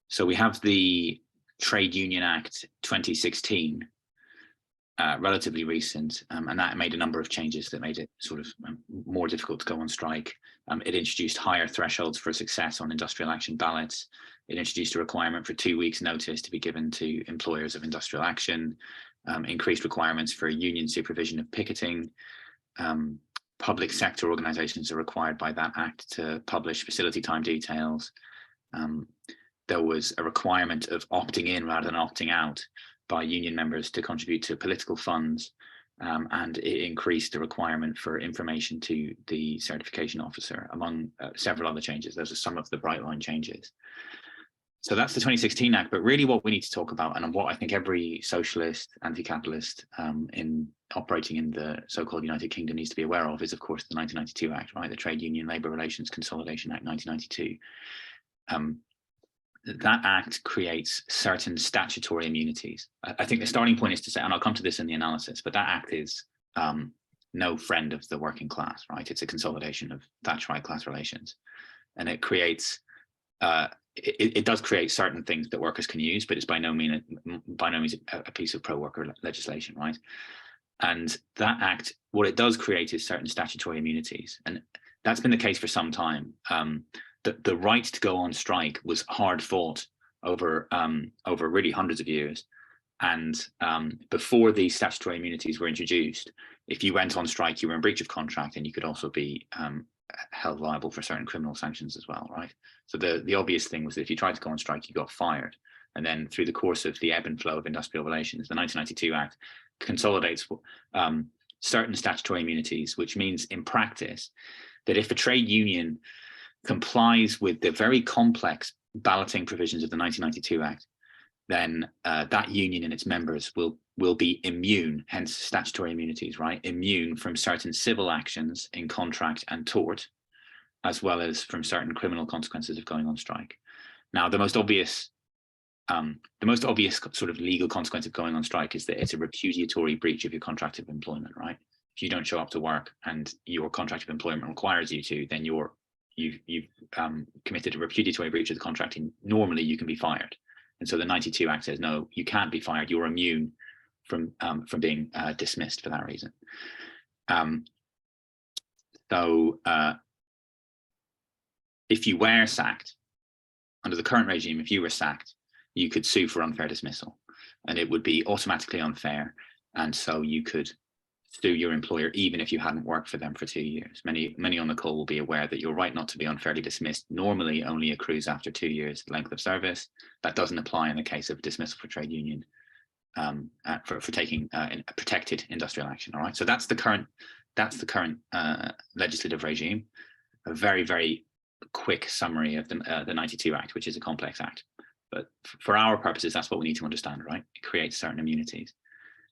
So we have the Trade Union Act 2016, relatively recent, and that made a number of changes that made it sort of more difficult to go on strike. It introduced higher thresholds for success on industrial action ballots. It introduced a requirement for 2 weeks notice to be given to employers of industrial action, increased requirements for union supervision of picketing. Public sector organizations are required by that act to publish facility time details. There was a requirement of opting in rather than opting out by union members to contribute to political funds, and it increased the requirement for information to the certification officer, among several other changes. Those are some of the bright line changes. So that's the 2016 Act, but really what we need to talk about, and what I think every socialist, anti-capitalist operating in the so-called United Kingdom needs to be aware of, is of course the 1992 Act, right? The Trade Union Labour Relations Consolidation Act 1992. That act creates certain statutory immunities. I think the starting point is to say, and I'll come to this in the analysis, but that act is no friend of the working class, right? It's a consolidation of Thatcherite class relations, and it creates it does create certain things that workers can use, but it's by no means a piece of pro-worker legislation, right? And that act, what it does create is certain statutory immunities, and that's been the case for some time. The right to go on strike was hard fought over really hundreds of years, and before these statutory immunities were introduced, if you went on strike, you were in breach of contract, and you could also be held liable for certain criminal sanctions as well, right? So the obvious thing was that if you tried to go on strike, you got fired. And then through the course of the ebb and flow of industrial relations, the 1992 Act consolidates certain statutory immunities, which means in practice that if a trade union complies with the very complex balloting provisions of the 1992 Act, then that union and its members will be immune, hence statutory immunities, right? Immune from certain civil actions in contract and tort, as well as from certain criminal consequences of going on strike. Now, the most obvious sort of legal consequence of going on strike is that it's a repudiatory breach of your contract of employment, right? If you don't show up to work and your contract of employment requires you to, then you've committed a repudiatory breach of the contract, and normally you can be fired. And so the 92 Act says, no, you can't be fired. You're immune from being dismissed for that reason. if you were sacked, under the current regime, if you were sacked, you could sue for unfair dismissal, and it would be automatically unfair. And so you could sue your employer even if you hadn't worked for them for 2 years. Many on the call will be aware that your right not to be unfairly dismissed normally only accrues after 2 years length of service. That doesn't apply in the case of dismissal for trade union, for taking protected industrial action. All right, so that's the current legislative regime. A very, very quick summary of the 92 Act, which is a complex act, but for our purposes, that's what we need to understand, right? It creates certain immunities.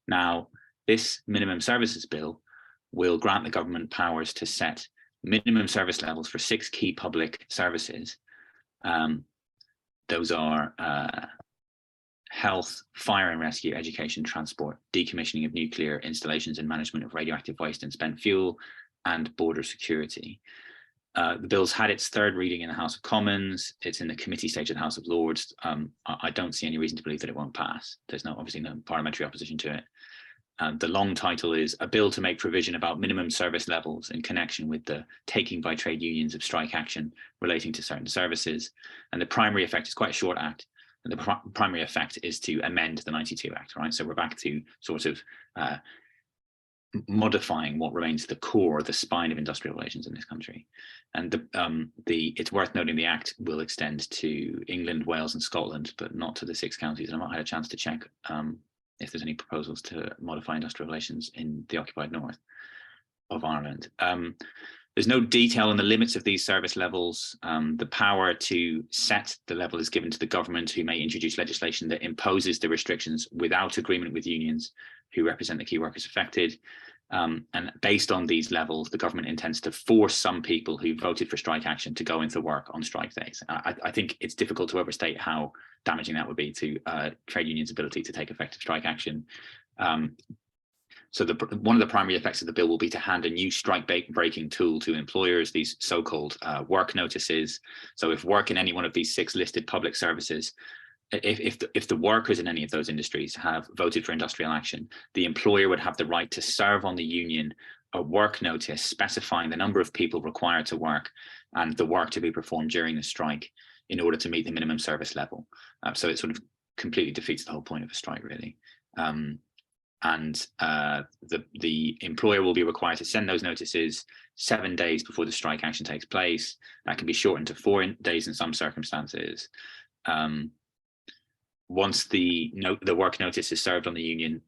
Now, this minimum services bill will grant the government powers to set minimum service levels for 6 key public services. Those are health, fire and rescue, education, transport, decommissioning of nuclear installations and management of radioactive waste and spent fuel, and border security. The bill's had its 3rd reading in the House of Commons. It's in the committee stage of the House of Lords. I don't see any reason to believe that it won't pass. There's obviously no parliamentary opposition to it. The long title is A Bill to Make Provision About Minimum Service Levels in Connection with the Taking by Trade Unions of Strike Action Relating to Certain Services. And the primary effect is quite a short act. And the primary effect is to amend the 92 Act, right? So we're back to sort of modifying what remains the core, the spine of industrial relations in this country. And it's worth noting the Act will extend to England, Wales and Scotland, but not to the 6 counties. And I've not had a chance to check if there's any proposals to modify industrial relations in the occupied north of Ireland. There's no detail on the limits of these service levels. The power to set the level is given to the government, who may introduce legislation that imposes the restrictions without agreement with unions who represent the key workers affected. And based on these levels, the government intends to force some people who voted for strike action to go into work on strike days. I think it's difficult to overstate how damaging that would be to trade unions' ability to take effective strike action. So one of the primary effects of the bill will be to hand a new strike breaking tool to employers, these so-called work notices. So if work in any one of these 6 listed public services, if the workers in any of those industries have voted for industrial action, the employer would have the right to serve on the union a work notice specifying the number of people required to work and the work to be performed during the strike in order to meet the minimum service level. So it sort of completely defeats the whole point of a strike, really. The employer will be required to send those notices 7 days before the strike action takes place. That can be shortened to 4 days in some circumstances. Once the work notice is served on the union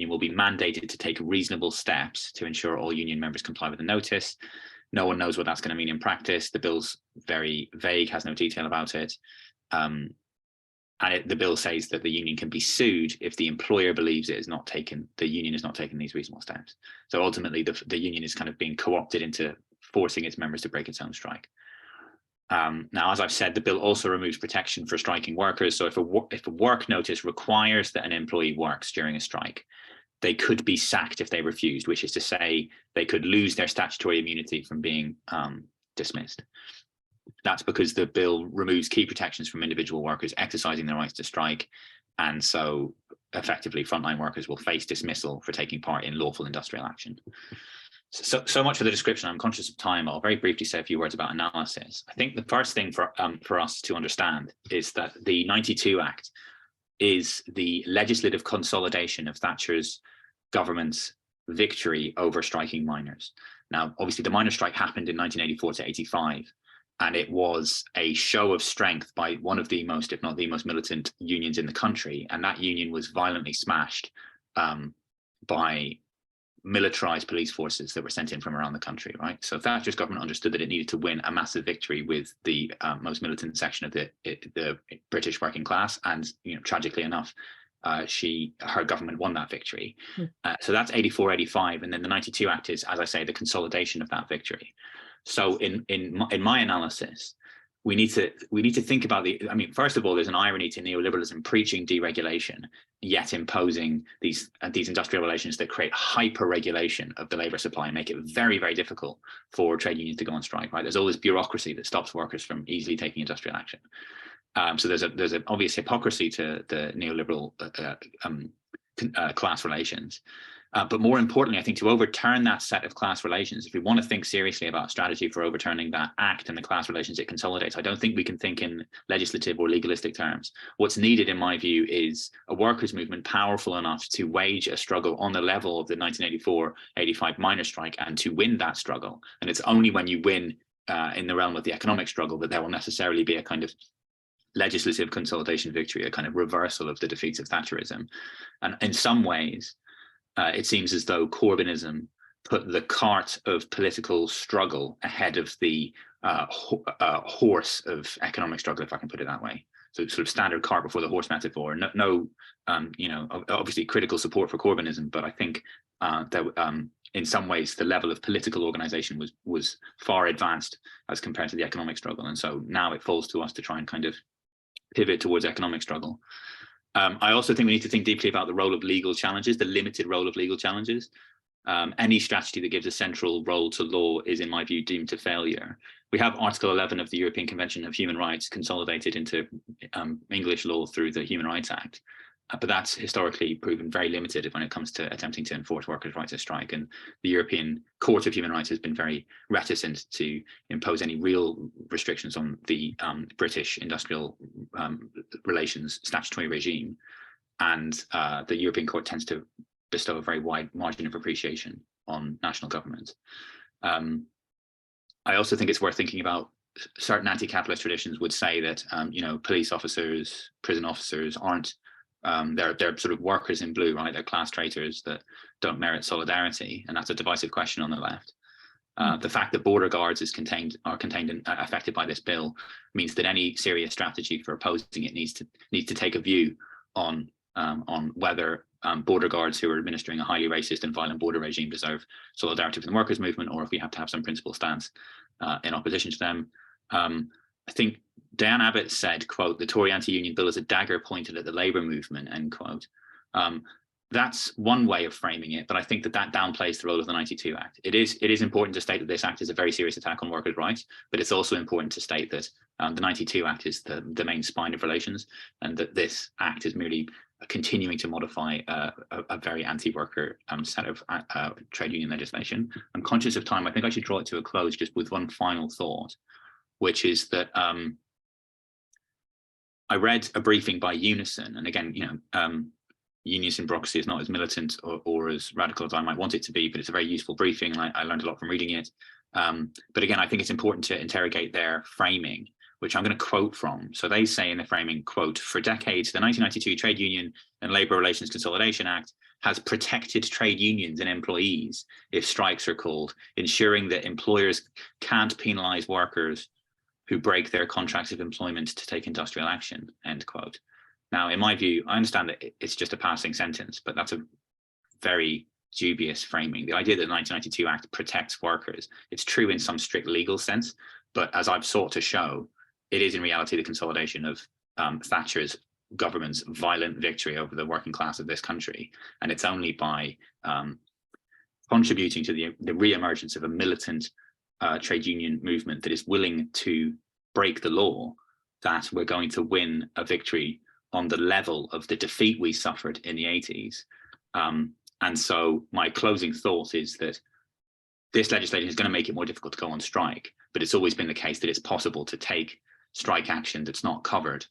will be mandated to take reasonable steps to ensure all union members comply with the notice. No one knows what that's going to mean in practice. The bill's very vague, has no detail about it. The bill says that the union can be sued if the employer believes the union has not taken these reasonable steps. So ultimately, the union is kind of being co-opted into forcing its members to break its own strike. Now, as I've said, the bill also removes protection for striking workers. So if a work notice requires that an employee works during a strike, they could be sacked if they refused, which is to say they could lose their statutory immunity from being dismissed. That's because the bill removes key protections from individual workers exercising their rights to strike. And so effectively, frontline workers will face dismissal for taking part in lawful industrial action. So much for the description. I'm conscious of time. I'll very briefly say a few words about analysis. I think the first thing for us to understand is that the 92 Act is the legislative consolidation of Thatcher's government's victory over striking miners. Now, obviously, the miners' strike happened in 1984 to 85, and it was a show of strength by one of the most, if not the most militant unions in the country. And that union was violently smashed by militarized police forces that were sent in from around the country, right? So Thatcher's government understood that it needed to win a massive victory with the most militant section of the British working class, and tragically enough, her government won that victory. So that's 84, 85, and then the 92 Act is, as I say, the consolidation of that victory. So in my analysis, we need to think about first of all, there's an irony to neoliberalism preaching deregulation, yet imposing these industrial relations that create hyper regulation of the labor supply and make it very, very difficult for trade unions to go on strike, right? There's all this bureaucracy that stops workers from easily taking industrial action. So there's an obvious hypocrisy to the neoliberal class relations. But more importantly, I think to overturn that set of class relations, if we want to think seriously about strategy for overturning that act and the class relations it consolidates, I don't think we can think in legislative or legalistic terms. What's needed, in my view, is a workers' movement powerful enough to wage a struggle on the level of the 1984-85 miners' strike and to win that struggle. And it's only when you win in the realm of the economic struggle that there will necessarily be a kind of legislative consolidation victory, a kind of reversal of the defeats of Thatcherism. And in some ways, it seems as though Corbynism put the cart of political struggle ahead of the horse of economic struggle, if I can put it that way. So sort of standard cart before the horse metaphor. No, you know, obviously critical support for Corbynism, but I think that in some ways the level of political organization was far advanced as compared to the economic struggle. And so now it falls to us to try and kind of pivot towards economic struggle. I also think we need to think deeply about the role of legal challenges, the limited role of legal challenges. Any strategy that gives a central role to law is, in my view, deemed to failure. We have Article 11 of the European Convention of Human Rights consolidated into English law through the Human Rights Act. But that's historically proven very limited when it comes to attempting to enforce workers' rights to strike. And the European Court of Human Rights has been very reticent to impose any real restrictions on the British industrial relations statutory regime. And the European Court tends to bestow a very wide margin of appreciation on national governments. I also think it's worth thinking about certain anti-capitalist traditions would say that, you know, police officers, prison officers aren't they're sort of workers in blue, right? They're class traitors that don't merit solidarity, and that's a divisive question on the left. The fact that border guards are contained and affected by this bill means that any serious strategy for opposing it needs to take a view on whether border guards who are administering a highly racist and violent border regime deserve solidarity with the workers' movement, or if we have to have some principled stance in opposition to them. I think Diane Abbott said, quote, "The Tory anti-union bill is a dagger pointed at the labour movement," end quote. That's one way of framing it, but I think that downplays the role of the 92 Act. It is important to state that this Act is a very serious attack on workers' rights, but it's also important to state that the 92 Act is the main spine of relations, and that this Act is merely continuing to modify a very anti-worker set of trade union legislation. I'm conscious of time. I think I should draw it to a close just with one final thought, which is that I read a briefing by Unison, and again, you know, Unison bureaucracy is not as militant or as radical as I might want it to be, but it's a very useful briefing, and I learned a lot from reading it. But again, I think it's important to interrogate their framing, which I'm going to quote from. So they say in the framing, quote, "For decades, the 1992 Trade Union and Labour Relations Consolidation Act has protected trade unions and employees if strikes are called, ensuring that employers can't penalise workers who break their contracts of employment to take industrial action," end quote. Now, in my view, I understand that it's just a passing sentence, but that's a very dubious framing. The idea that the 1992 Act protects workers, it's true in some strict legal sense, but as I've sought to show, it is in reality the consolidation of Thatcher's government's violent victory over the working class of this country. And it's only by contributing to the re-emergence of a militant trade union movement that is willing to break the law that we're going to win a victory on the level of the defeat we suffered in the 80s. And so my closing thought is that this legislation is going to make it more difficult to go on strike, but it's always been the case that it's possible to take strike action that's not covered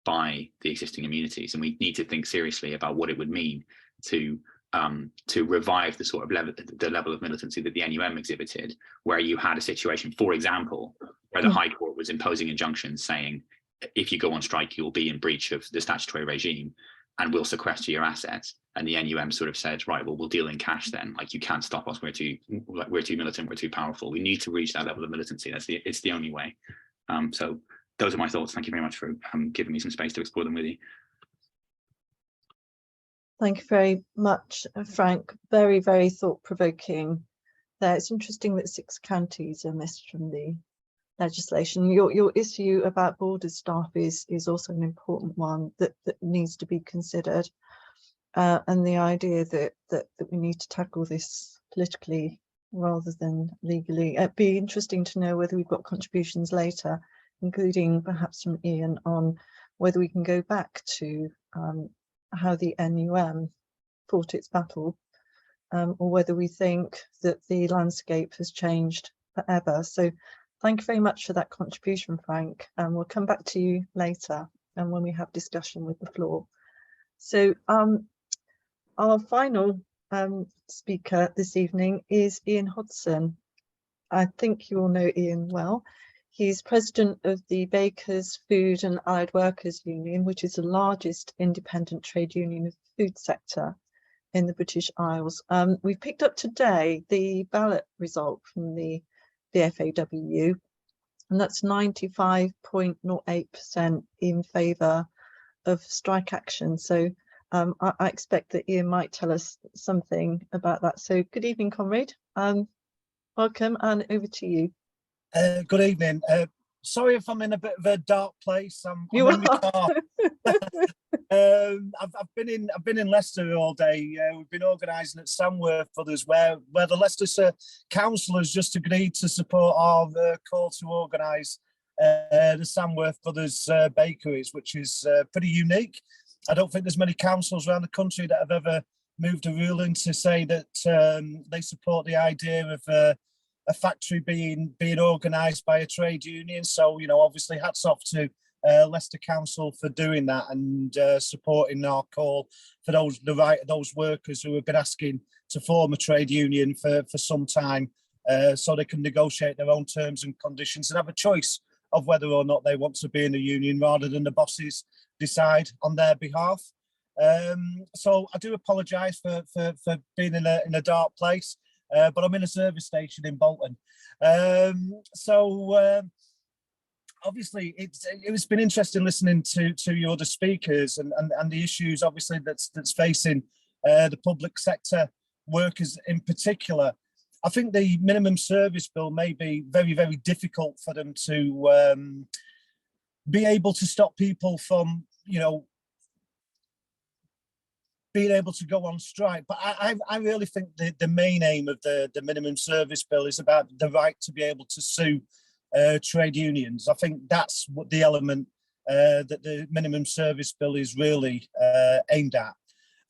by the existing immunities. And we need to think seriously about what it would mean to revive the sort of level of militancy that the NUM exhibited, where you had a situation, for example, where the High Court was imposing injunctions saying, if you go on strike, you'll be in breach of the statutory regime and we'll sequester your assets. And the NUM sort of said, right, well, we'll deal in cash then. Like, you can't stop us. We're too militant. We're too powerful. We need to reach that level of militancy. It's the only way. So those are my thoughts. Thank you very much for giving me some space to explore them with you. Thank you very much, Frank. Very, very thought-provoking there. It's interesting that 6 counties are missed from the legislation. Your issue about border staff is also an important one that needs to be considered, and the idea that we need to tackle this politically rather than legally. It'd be interesting to know whether we've got contributions later, including perhaps from Ian, on whether we can go back to how the NUM fought its battle or whether we think that the landscape has changed forever. So thank you very much for that contribution, Frank, and we'll come back to you later and when we have discussion with the floor. So our final speaker this evening is Ian Hodson. I think you all know Ian well. He's president of the Bakers, Food and Allied Workers Union, which is the largest independent trade union of the food sector in the British Isles. We've picked up today the ballot result from the BFAWU, and that's 95.08% in favour of strike action. So I expect that Ian might tell us something about that. So good evening, comrade. Welcome, and over to you. Good evening. Sorry if I'm in a bit of a dark place. I'm in my car. I've been in Leicester all day. We've been organising at Samworth Brothers, where the Leicester Council has just agreed to support our call to organise the Samworth Brothers bakeries, which is pretty unique. I don't think there's many councils around the country that have ever moved a ruling to say that they support the idea of a factory being organised by a trade union. So, you know, obviously hats off to Leicester Council for doing that and supporting our call for the right of those workers who have been asking to form a trade union for some time, so they can negotiate their own terms and conditions and have a choice of whether or not they want to be in a union rather than the bosses decide on their behalf. So I do apologise for being in a dark place. But I'm in a service station in Bolton. Obviously it's been interesting listening to your other speakers and the issues obviously that's facing the public sector workers in particular. I think the minimum service bill may be very, very difficult for them to be able to stop people from, you know, being able to go on strike. But I really think the main aim of the minimum service bill is about the right to be able to sue trade unions. I think that's what the element that the minimum service bill is really aimed at.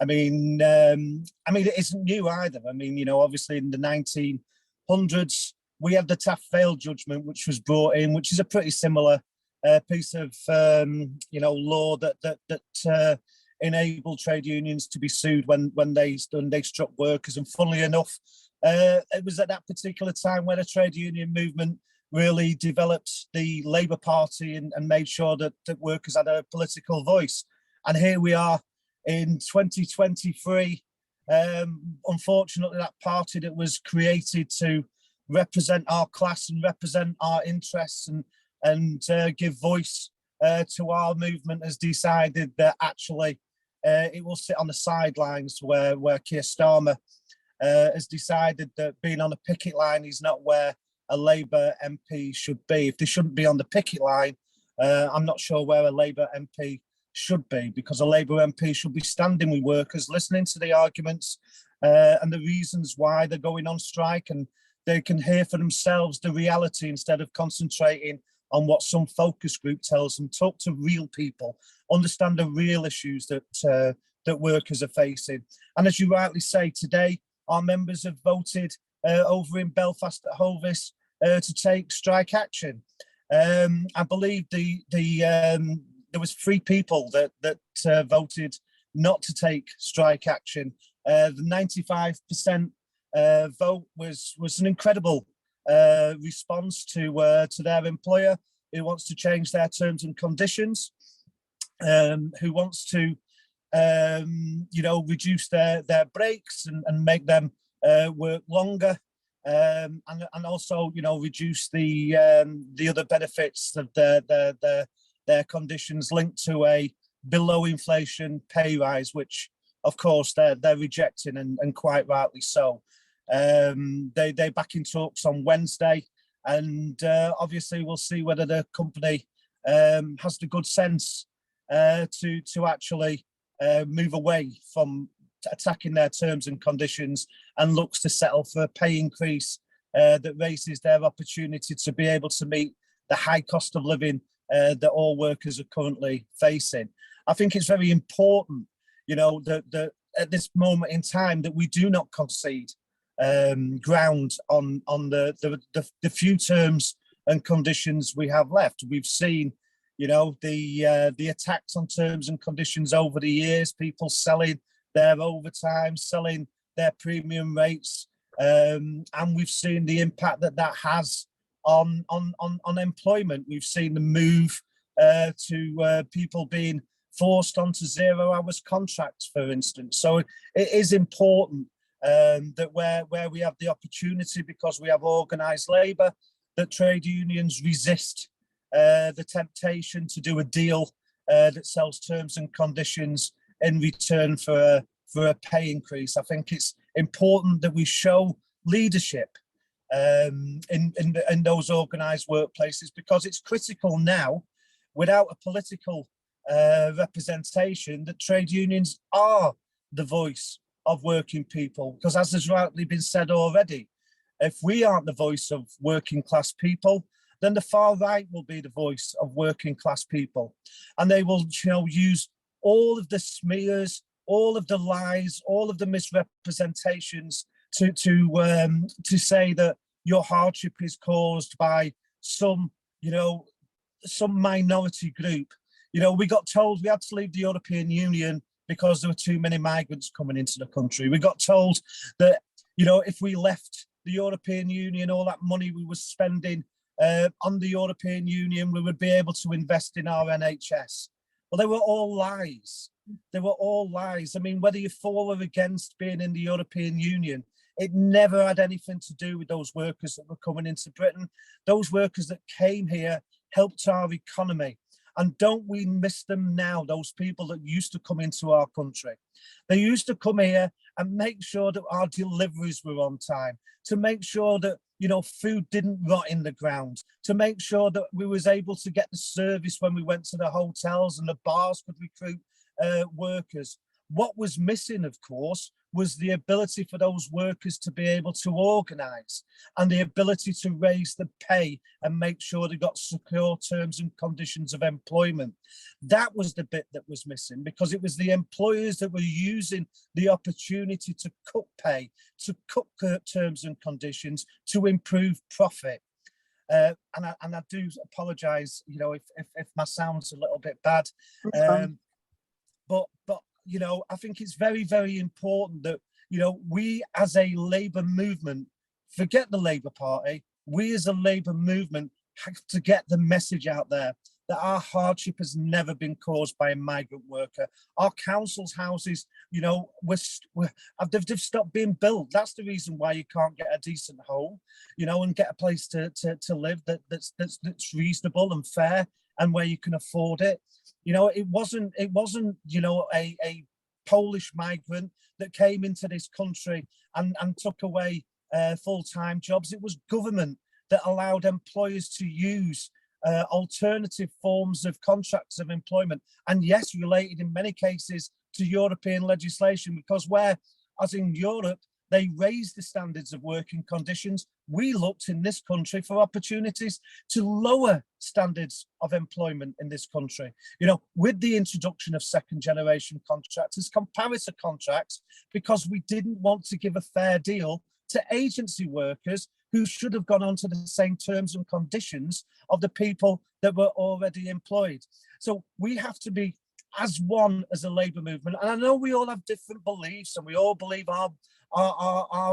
I mean, it isn't new either. I mean, you know, obviously in the 1900s, we had the Taft Vale judgment, which was brought in, which is a pretty similar piece of, you know, law that enable trade unions to be sued when they struck workers. And funnily enough, it was at that particular time when the trade union movement really developed the Labour Party and made sure that workers had a political voice. And here we are in 2023. Unfortunately, that party that was created to represent our class and represent our interests and give voice to our movement has decided that actually it will sit on the sidelines where Keir Starmer has decided that being on a picket line is not where a Labour MP should be. If they shouldn't be on the picket line, I'm not sure where a Labour MP should be, because a Labour MP should be standing with workers, listening to the arguments and the reasons why they're going on strike, and they can hear for themselves the reality instead of concentrating on what some focus group tells them. Talk to real people, understand the real issues that workers are facing. And as you rightly say, today our members have voted over in Belfast at Hovis to take strike action. I believe there was 3 people that voted not to take strike action. The 95% vote was an incredible response to their employer, who wants to change their terms and conditions, who wants to you know, reduce their breaks and make them work longer, and also, you know, reduce the other benefits of their conditions linked to a below inflation pay rise, which of course they're rejecting, and quite rightly so. They're back in talks on Wednesday, and obviously we'll see whether the company has the good sense to actually move away from attacking their terms and conditions and looks to settle for a pay increase that raises their opportunity to be able to meet the high cost of living that all workers are currently facing. I think it's very important, you know, that at this moment in time that we do not concede ground on the few terms and conditions we have left. We've seen, you know, the attacks on terms and conditions over the years, people selling their overtime, selling their premium rates, and we've seen the impact that that has on employment. We've seen the move to people being forced onto 0 hours contracts, for instance. So it is important that where we have the opportunity, because we have organised labour, that trade unions resist the temptation to do a deal that sells terms and conditions in return for a pay increase. I think it's important that we show leadership in those organised workplaces, because it's critical now, without a political representation, that trade unions are the voice of working people. Because as has rightly been said already, if we aren't the voice of working class people, then the far right will be the voice of working class people, and they will, you know, use all of the smears, all of the lies, all of the misrepresentations to say that your hardship is caused by some, you know, some minority group. You know, we got told we had to leave the European Union because there were too many migrants coming into the country. We got told that, you know, if we left the European Union, all that money we were spending on the European Union, we would be able to invest in our NHS. Well, they were all lies. They were all lies. I mean, whether you're for or against being in the European Union, it never had anything to do with those workers that were coming into Britain. Those workers that came here helped our economy. And don't we miss them now, those people that used to come into our country? They used to come here and make sure that our deliveries were on time, to make sure that, you know, food didn't rot in the ground, to make sure that we was able to get the service when we went to the hotels and the bars could recruit workers. What was missing, of course, was the ability for those workers to be able to organise, and the ability to raise the pay and make sure they got secure terms and conditions of employment. That was the bit that was missing, because it was the employers that were using the opportunity to cut pay, to cut terms and conditions, to improve profit. And I do apologise, you know, if my sound's a little bit bad. But you know, I think it's very, very important that, you know, we as a Labour movement, forget the Labour Party, we as a Labour movement have to get the message out there that our hardship has never been caused by a migrant worker. Our council's houses, you know, they've stopped being built. That's the reason why you can't get a decent home, you know, and get a place to live that's reasonable and fair, and where you can afford it. You know, it wasn't, you know, a Polish migrant that came into this country and took away full-time jobs. It was government that allowed employers to use alternative forms of contracts of employment, and yes, related in many cases to European legislation, because where, as in Europe, they raised the standards of working conditions, we looked in this country for opportunities to lower standards of employment in this country. You know, with the introduction of second generation contractors, comparator contracts, because we didn't want to give a fair deal to agency workers who should have gone on to the same terms and conditions of the people that were already employed. So we have to be as one as a Labour movement. And I know we all have different beliefs and we all believe our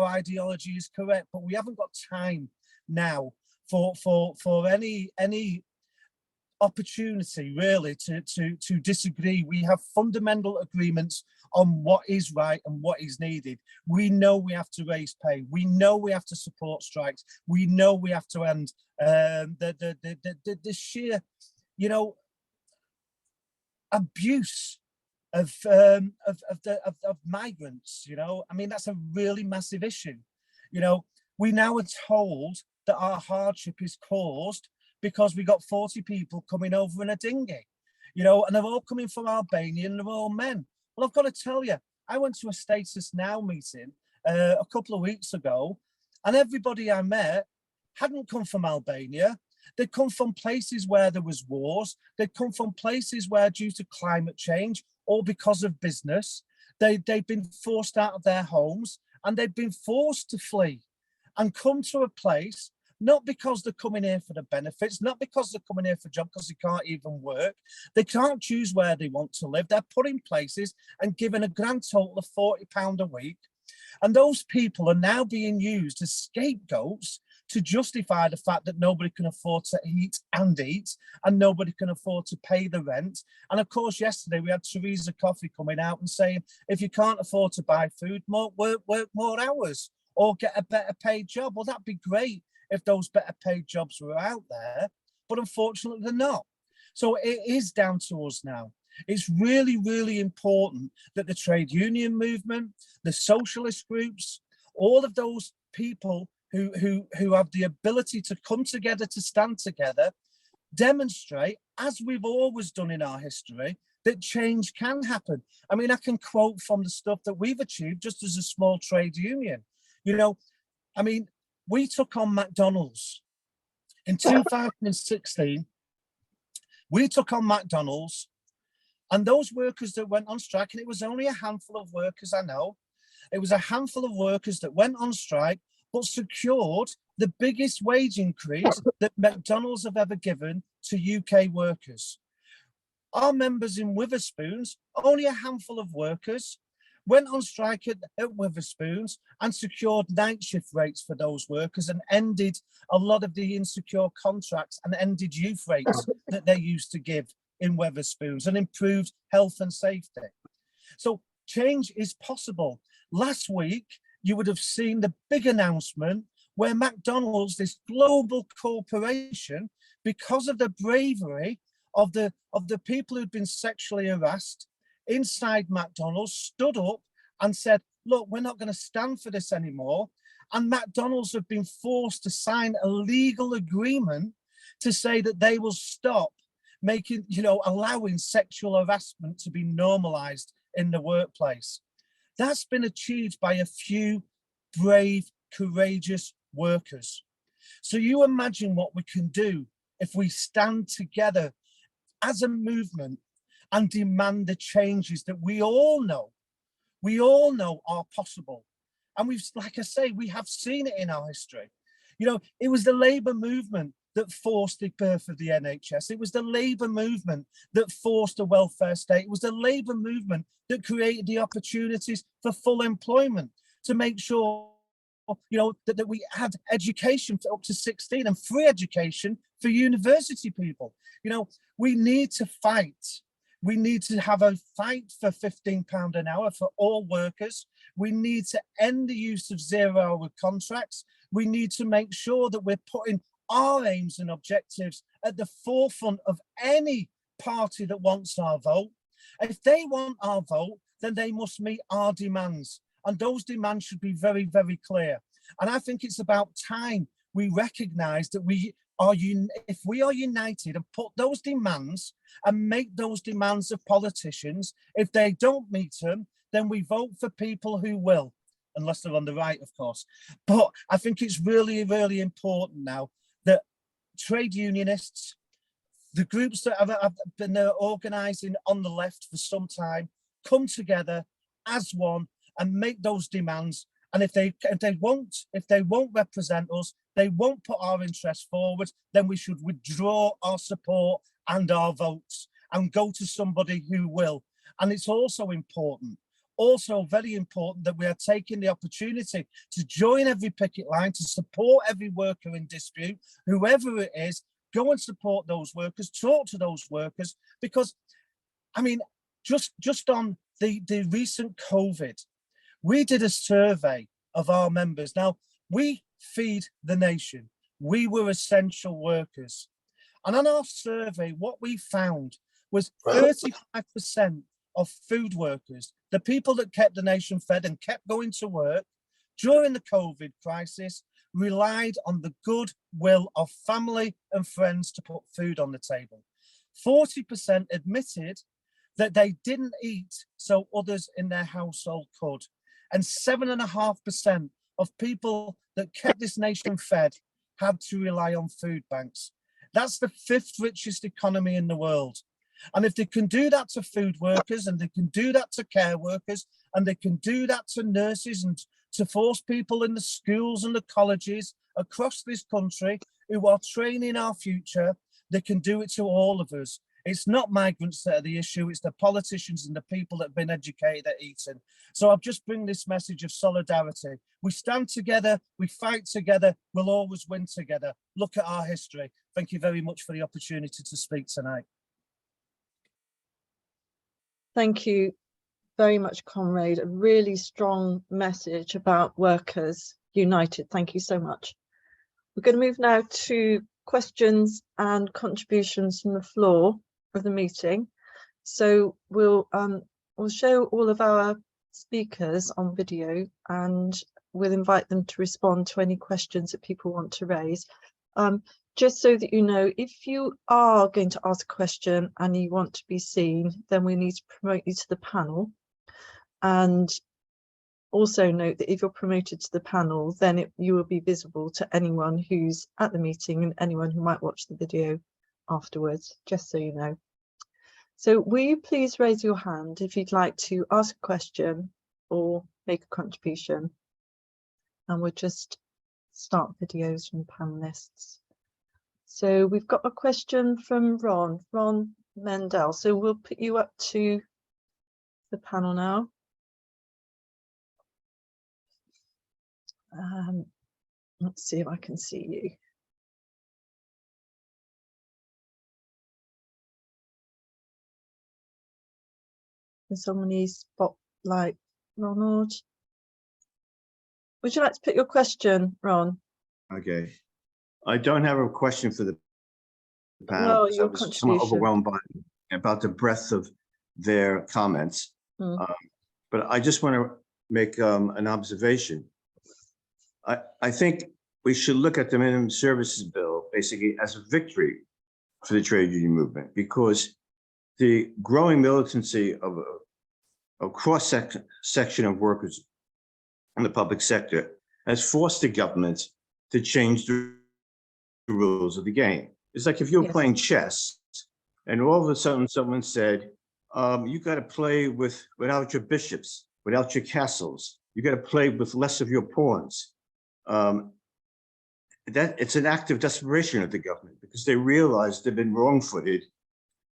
ideology is correct, but we haven't got time now for any opportunity really to disagree. We have fundamental agreements on what is right and what is needed. We know we have to raise pay. We know we have to support strikes. We know we have to end the sheer, you know, abuse of migrants. You know, I mean, that's a really massive issue. You know, we now are told that our hardship is caused because we got 40 people coming over in a dinghy, you know, and they're all coming from Albania and they're all men. Well, I've got to tell you, I went to a Status Now meeting a couple of weeks ago, and everybody I met hadn't come from Albania. They'd come from places where there was wars. They'd come from places where, due to climate change or because of business, They've been forced out of their homes, and they've been forced to flee and come to a place, not because they're coming here for the benefits, not because they're coming here for a job, because they can't even work. They can't choose where they want to live. They're put in places and given a grand total of £40 a week. And those people are now being used as scapegoats to justify the fact that nobody can afford to eat, and nobody can afford to pay the rent. And of course, yesterday we had Theresa Coffey coming out and saying, if you can't afford to buy food, work more hours or get a better paid job. Well, that'd be great if those better paid jobs were out there, but unfortunately they're not. So it is down to us now. It's really, really important that the trade union movement, the socialist groups, all of those people who have the ability to come together, to stand together, demonstrate, as we've always done in our history, that change can happen. I mean, I can quote from the stuff that we've achieved just as a small trade union. You know, I mean, we took on McDonald's in 2016. We took on McDonald's, and those workers that went on strike, and it was only a handful of workers, I know, it was a handful of workers that went on strike, but secured the biggest wage increase that McDonald's have ever given to UK workers. Our members in Witherspoons, only a handful of workers, went on strike at Witherspoons and secured night shift rates for those workers and ended a lot of the insecure contracts and ended youth rates that they used to give in Witherspoons and improved health and safety. So change is possible. Last week, you would have seen the big announcement where McDonald's, this global corporation, because of the bravery of the people who'd been sexually harassed inside McDonald's, stood up and said, look, we're not going to stand for this anymore. And McDonald's have been forced to sign a legal agreement to say that they will stop making, allowing sexual harassment to be normalized in the workplace. That's been achieved by a few brave, courageous workers. So you imagine what we can do if we stand together as a movement and demand the changes that we all know are possible. And we've, like I say, we have seen it in our history. It was the Labour movement that forced the birth of the NHS. It was the Labour movement that forced a welfare state. It was the Labour movement that created the opportunities for full employment to make sure, that we had education for up to 16 and free education for university people. We need to fight. We need to have a fight for £15 an hour for all workers. We need to end the use of 0-hour contracts. We need to make sure that we're putting our aims and objectives at the forefront of any party that wants our vote. If they want our vote, then they must meet our demands. And those demands should be very, very clear. And I think it's about time we recognise that if we are united and put those demands and make those demands of politicians, if they don't meet them, then we vote for people who will, unless they're on the right, of course. But I think it's really, really important now that trade unionists, the groups that have been organising on the left for some time, come together as one and make those demands. And if they won't represent us, they won't put our interests forward, then we should withdraw our support and our votes and go to somebody who will. And it's also very important that we are taking the opportunity to join every picket line, to support every worker in dispute, whoever it is. Go and support those workers, talk to those workers, because, I mean, just on the recent COVID, we did a survey of our members. Now, we feed the nation. We were essential workers. And on our survey, what we found was 35% of food workers, the people that kept the nation fed and kept going to work during the COVID crisis, relied on the goodwill of family and friends to put food on the table. 40% admitted that they didn't eat so others in their household could. And 7.5% of people that kept this nation fed had to rely on food banks. That's the 5th richest economy in the world. And if they can do that to food workers and they can do that to care workers and they can do that to nurses and to force people in the schools and the colleges across this country who are training our future. They can do it to all of us. It's not migrants that are the issue, it's the politicians and the people that have been educated at Eton. So I'll just bring this message of solidarity. We stand together, we fight together, we'll always win together. Look at our history. Thank you very much for the opportunity to speak tonight. Thank you very much, comrade. A really strong message about workers united. Thank you so much. We're going to move now to questions and contributions from the floor of the meeting. So we'll show all of our speakers on video and we'll invite them to respond to any questions that people want to raise. Just so that you know, if you are going to ask a question and you want to be seen, then we need to promote you to the panel. And also note that if you're promoted to the panel, then you will be visible to anyone who's at the meeting and anyone who might watch the video afterwards, just so you know. So will you please raise your hand if you'd like to ask a question or make a contribution? And we'll just start videos from panelists. So we've got a question from Ron Mendel. So we'll put you up to the panel now. Let's see if I can see you. Can somebody spotlight Ronald? Would you like to put your question, Ron? Okay. I don't have a question for the panel. Well, I was somewhat overwhelmed about the breadth of their comments. But I just want to make an observation. I think we should look at the minimum services bill basically as a victory for the trade union movement, because the growing militancy of a cross-section of workers in the public sector has forced the government to change the rules of the game. It's like if you're playing chess and all of a sudden someone said, you got to play without your bishops, without your castles. You got to play with less of your pawns. That it's an act of desperation of the government, because they realize they've been wrong-footed,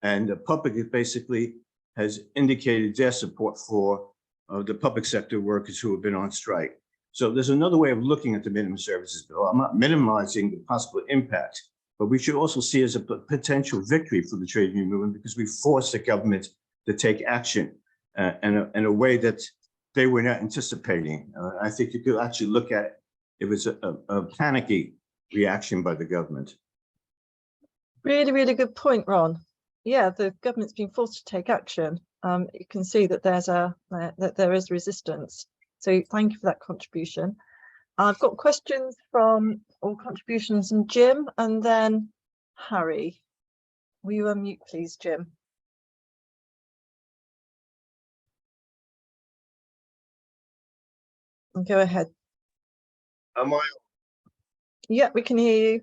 and the public basically has indicated their support for the public sector workers who have been on strike. So there's another way of looking at the minimum services bill. I'm not minimizing the possible impact, but we should also see it as a potential victory for the trade union movement, because we forced the government to take action in a way that they were not anticipating. I think you could actually look at it was a panicky reaction by the government. Really, really good point, Ron. Yeah, the government's been forced to take action. You can see that there is resistance. So thank you for that contribution. I've got questions or contributions from Jim and then Harry. Will you unmute, please, Jim? And go ahead. Am I? Yeah, we can hear you.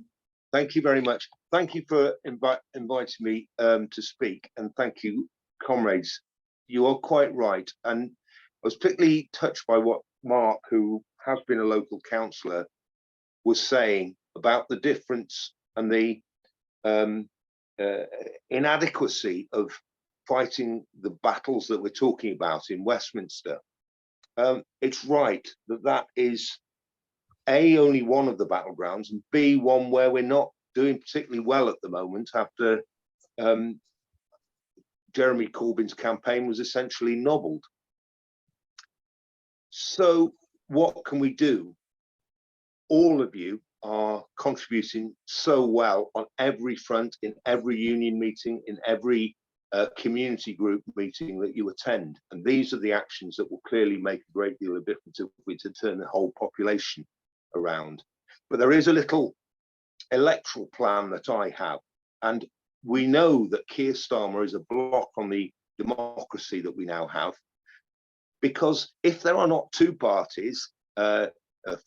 Thank you very much. Thank you for inviting me to speak, and thank you, comrades. You are quite right, and I was particularly touched by what Mark, who has been a local councillor, was saying about the difference and the inadequacy of fighting the battles that we're talking about in Westminster. It's right that is A, only one of the battlegrounds, and B, one where we're not doing particularly well at the moment after Jeremy Corbyn's campaign was essentially nobbled. So what can we do? All of you are contributing so well on every front, in every union meeting, in every community group meeting that you attend. And these are the actions that will clearly make a great deal of difference if we to turn the whole population around. But there is a little electoral plan that I have, and we know that Keir Starmer is a block on the democracy that we now have, because if there are not two parties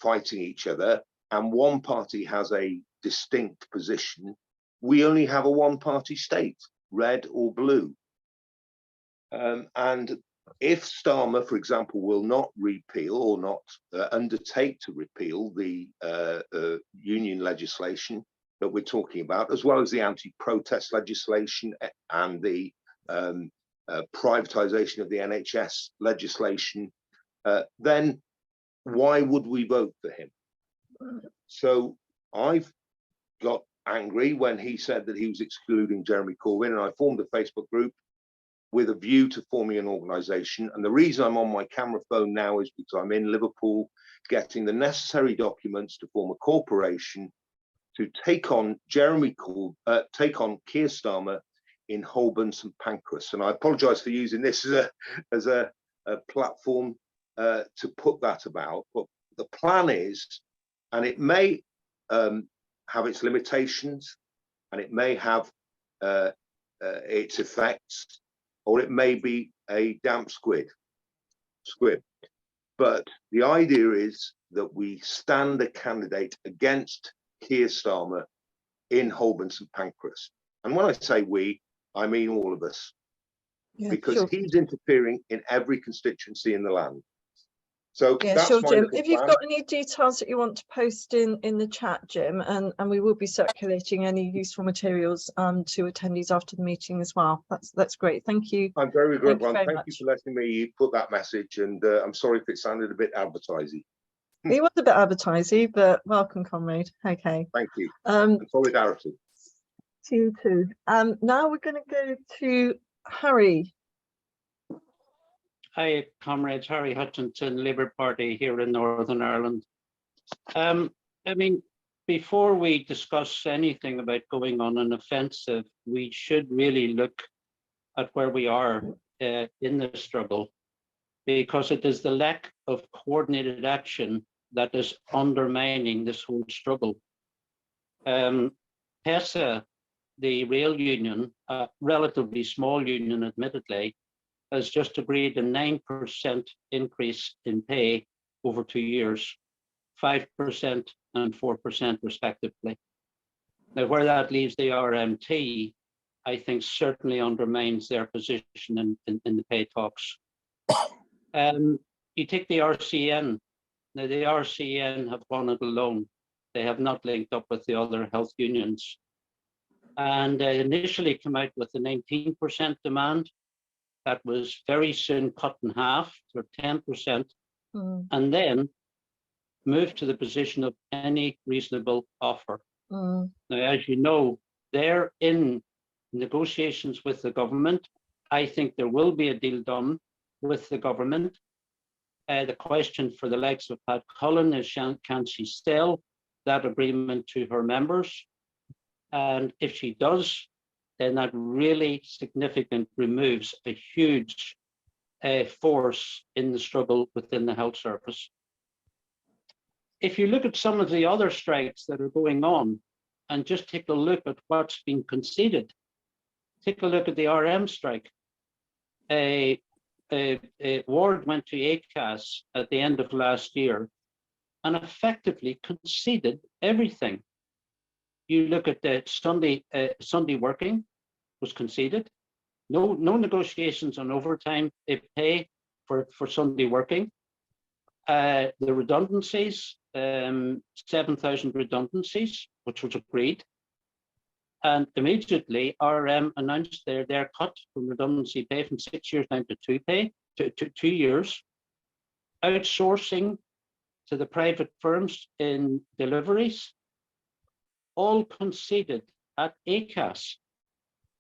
fighting each other and one party has a distinct position, we only have a one-party state, red or blue. And if Starmer, for example, will not repeal or not undertake to repeal the union legislation that we're talking about, as well as the anti-protest legislation and the privatisation of the NHS legislation, then why would we vote for him? So I've got angry when he said that he was excluding Jeremy Corbyn, and I formed a Facebook group with a view to forming an organisation. And the reason I'm on my camera phone now is because I'm in Liverpool getting the necessary documents to form a corporation to take on take on Keir Starmer in Holborn St Pancras. And I apologise for using this as a platform to put that about. But the plan is, and it may have its limitations, and it may have its effects, or it may be a damp squib. But the idea is that we stand a candidate against Keir Starmer in Holborn St Pancras. And when I say we, I mean all of us, because he's interfering in every constituency in the land. So that's sure, my Jim. little If you've plan. got any details that you want to post in the chat, Jim, and we will be circulating any useful materials to attendees after the meeting as well. That's great. Thank you. I'm very grateful. Thank Thank you for letting me put that message. And I'm sorry if it sounded a bit advertising. It was a bit advertising, but welcome, comrade. Okay. Thank you. And solidarity. To you too. Now we're going to go to Harry. Hi, comrades. Harry Hutchinson, Labour Party here in Northern Ireland. I mean, before we discuss anything about going on an offensive, we should really look at where we are in the struggle, because it is the lack of coordinated action that is undermining this whole struggle. PESA, the rail union, a relatively small union admittedly, has just agreed a 9% increase in pay over 2 years, 5% and 4% respectively. Now, where that leaves the RMT, I think certainly undermines their position in the pay talks. You take the RCN. Now, the RCN have gone it alone. They have not linked up with the other health unions. And initially came out with a 19% demand. That was very soon cut in half to 10%, and then moved to the position of any reasonable offer. Now, as you know, they're in negotiations with the government. I think there will be a deal done with the government. The question for the likes of Pat Cullen is, can she sell that agreement to her members? And if she does, then that really significant removes a huge force in the struggle within the health service. If you look at some of the other strikes that are going on and just take a look at what's been conceded, take a look at the RM strike. Ward went to ACAS at the end of last year and effectively conceded everything. You look at the Sunday working was conceded. No negotiations on overtime pay for Sunday working. The redundancies, 7,000 redundancies, which was agreed. And immediately RM announced their cut from redundancy pay from 6 years down to 2 years. Outsourcing to the private firms in deliveries, all conceded at ACAS.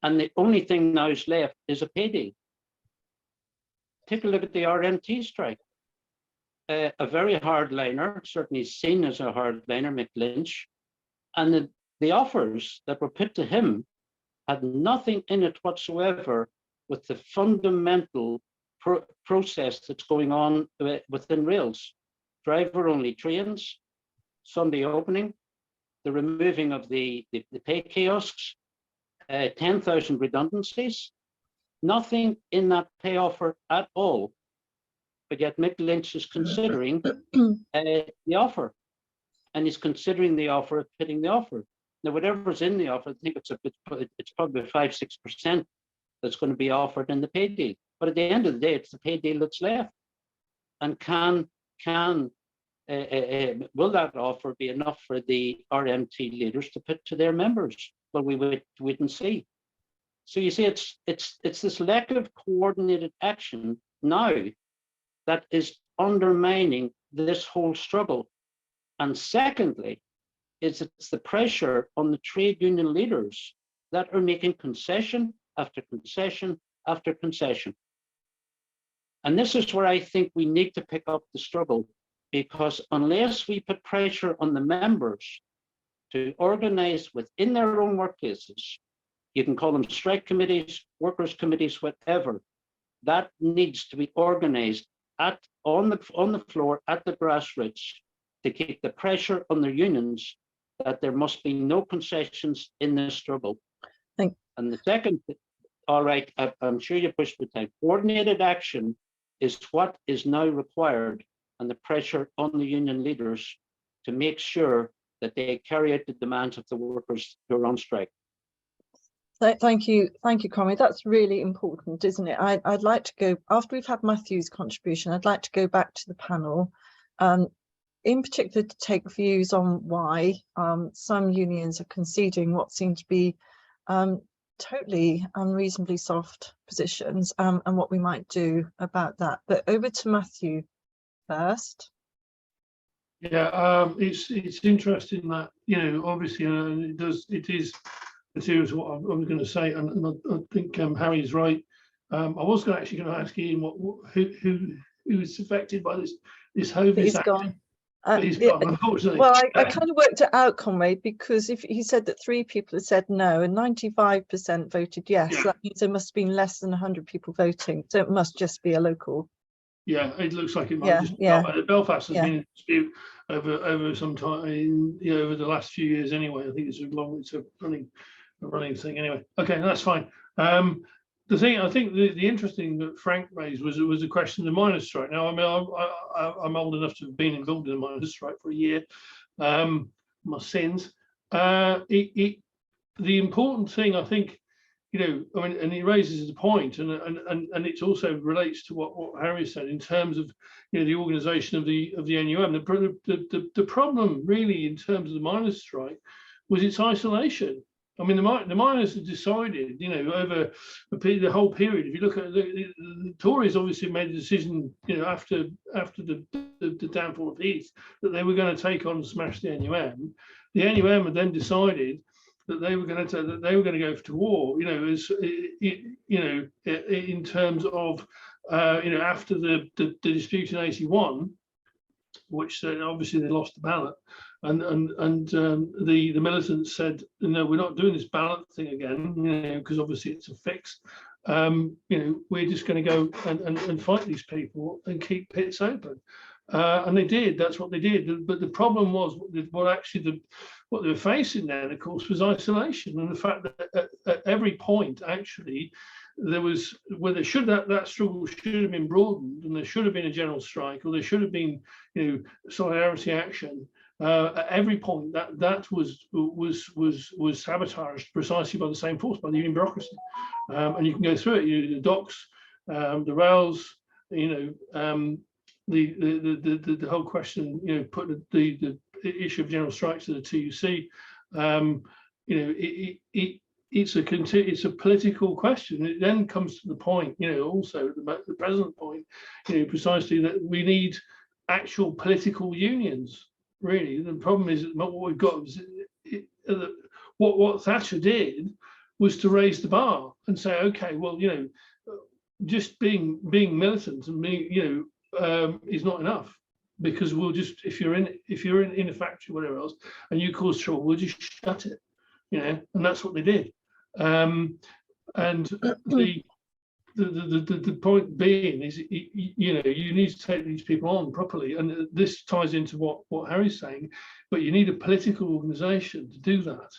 And the only thing now is left is a pay deal. Take a look at the RMT strike. A very hardliner, certainly seen as a hardliner, Mick Lynch, and the offers that were put to him had nothing in it whatsoever with the fundamental process that's going on within rails. Driver-only trains, Sunday opening, the removing of the pay kiosks, 10,000 redundancies, nothing in that pay offer at all. But yet Mick Lynch is considering the offer, and he's considering the offer of pitting the offer. Now, whatever's in the offer, I think it's probably 5-6% that's going to be offered in the pay deal. But at the end of the day, it's the pay deal that's left. And will that offer be enough for the RMT leaders to put to their members? Well, we wait and see. So you see, it's this lack of coordinated action now that is undermining this whole struggle. And secondly, it's the pressure on the trade union leaders that are making concession after concession after concession. And this is where I think we need to pick up the struggle, because unless we put pressure on the members to organize within their own workplaces, you can call them strike committees, workers' committees, whatever, that needs to be organized on the floor at the grassroots to keep the pressure on the unions that there must be no concessions in this struggle. And the second, all right, I'm sure you pushed the time. Coordinated action is what is now required, and the pressure on the union leaders to make sure that they carry out the demands of the workers who are on strike. Thank you, Conway. That's really important, isn't it? I'd like to go, after we've had Matthew's contribution, I'd like to go back to the panel, in particular to take views on why some unions are conceding what seem to be totally unreasonably soft positions, and what we might do about that. But over to Matthew first. Yeah, it's interesting that, you know, obviously, it is serious what I was going to say, and I think Harry's right. I was actually going to ask Ian who is affected by this Hovis. He's gone. He's gone, unfortunately. Well, I kind of worked it out, Conway, because if he said that 3 people had said no and 95% voted yes, yeah, that means there must have been less than 100 people voting. So it must just be a local. Yeah, it looks like it might just. Belfast has been in dispute over some time, over the last few years anyway. I think it's a running thing anyway. Okay, that's fine. The thing I think the interesting that Frank raised was the question of the miners' strike. Now, I mean, I'm old enough to have been involved in the miners' strike for a year. My sins. The important thing, I think, I mean, and he raises the point, and it also relates to what Harry said in terms of the organisation of the NUM. The problem really in terms of the miners' strike was its isolation. I mean, the miners had decided, over the whole period. If you look at the Tories, obviously made a decision, after the downfall of Heath, that they were going to take on and smash the NUM. The NUM had then decided that they were going to go to war. In terms of after the dispute in '81, which obviously they lost the ballot. And the militants said, no, we're not doing this ballot thing again, because obviously it's a fix. We're just going to go and fight these people and keep pits open. And they did. That's what they did. But the problem was what they were facing then, of course, was isolation, and the fact that at every point, actually, there was where that struggle should have been broadened, and there should have been a general strike, or there should have been solidarity action. At every point, that was sabotaged precisely by the same force, by the union bureaucracy. And you can go through it. The docks, the rails, the whole question. Put the issue of general strikes to the TUC. It's a political question. It then comes to the point, also the present point, precisely that we need actual political unions. Really, the problem is that what we've got is what Thatcher did was to raise the bar and say, okay, well, just being militant and being, is not enough, because we'll just if you're in a factory, whatever else, and you cause trouble, we'll just shut it, and that's what they did. And the point being is, you need to take these people on properly, and this ties into what Harry's saying. But you need a political organisation to do that.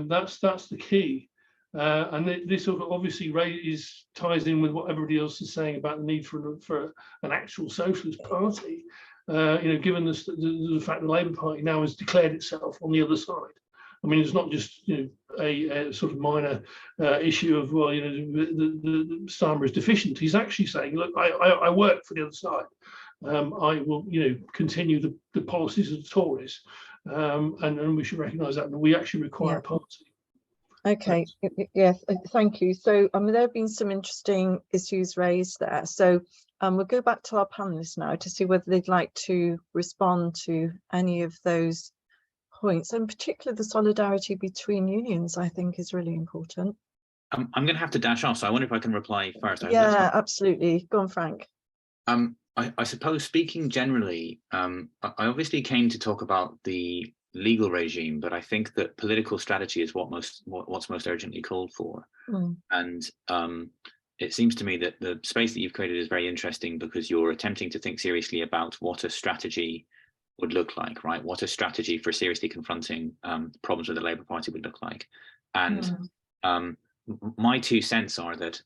That's the key, and this obviously ties in with what everybody else is saying about the need for an actual socialist party. Given the fact the Labour Party now has declared itself on the other side. I mean, it's not just a sort of minor issue of, well, the Starmer is deficient. He's actually saying, look, I work for the other side. I will, continue the policies of the Tories, and we should recognise that. And we actually require a party. Okay, yes, thank you. So there have been some interesting issues raised there. So we'll go back to our panelists now to see whether they'd like to respond to any of those points, and particularly the solidarity between unions, I think, is really important. I'm going to have to dash off, so I wonder if I can reply first. Yeah, absolutely. Go on, Frank. I suppose, speaking generally, I obviously came to talk about the legal regime, but I think that political strategy is what's most urgently called for. And it seems to me that the space that you've created is very interesting, because you're attempting to think seriously about what a strategy would look like, right? What a strategy for seriously confronting problems with the Labour Party would look like. And my 2 cents are that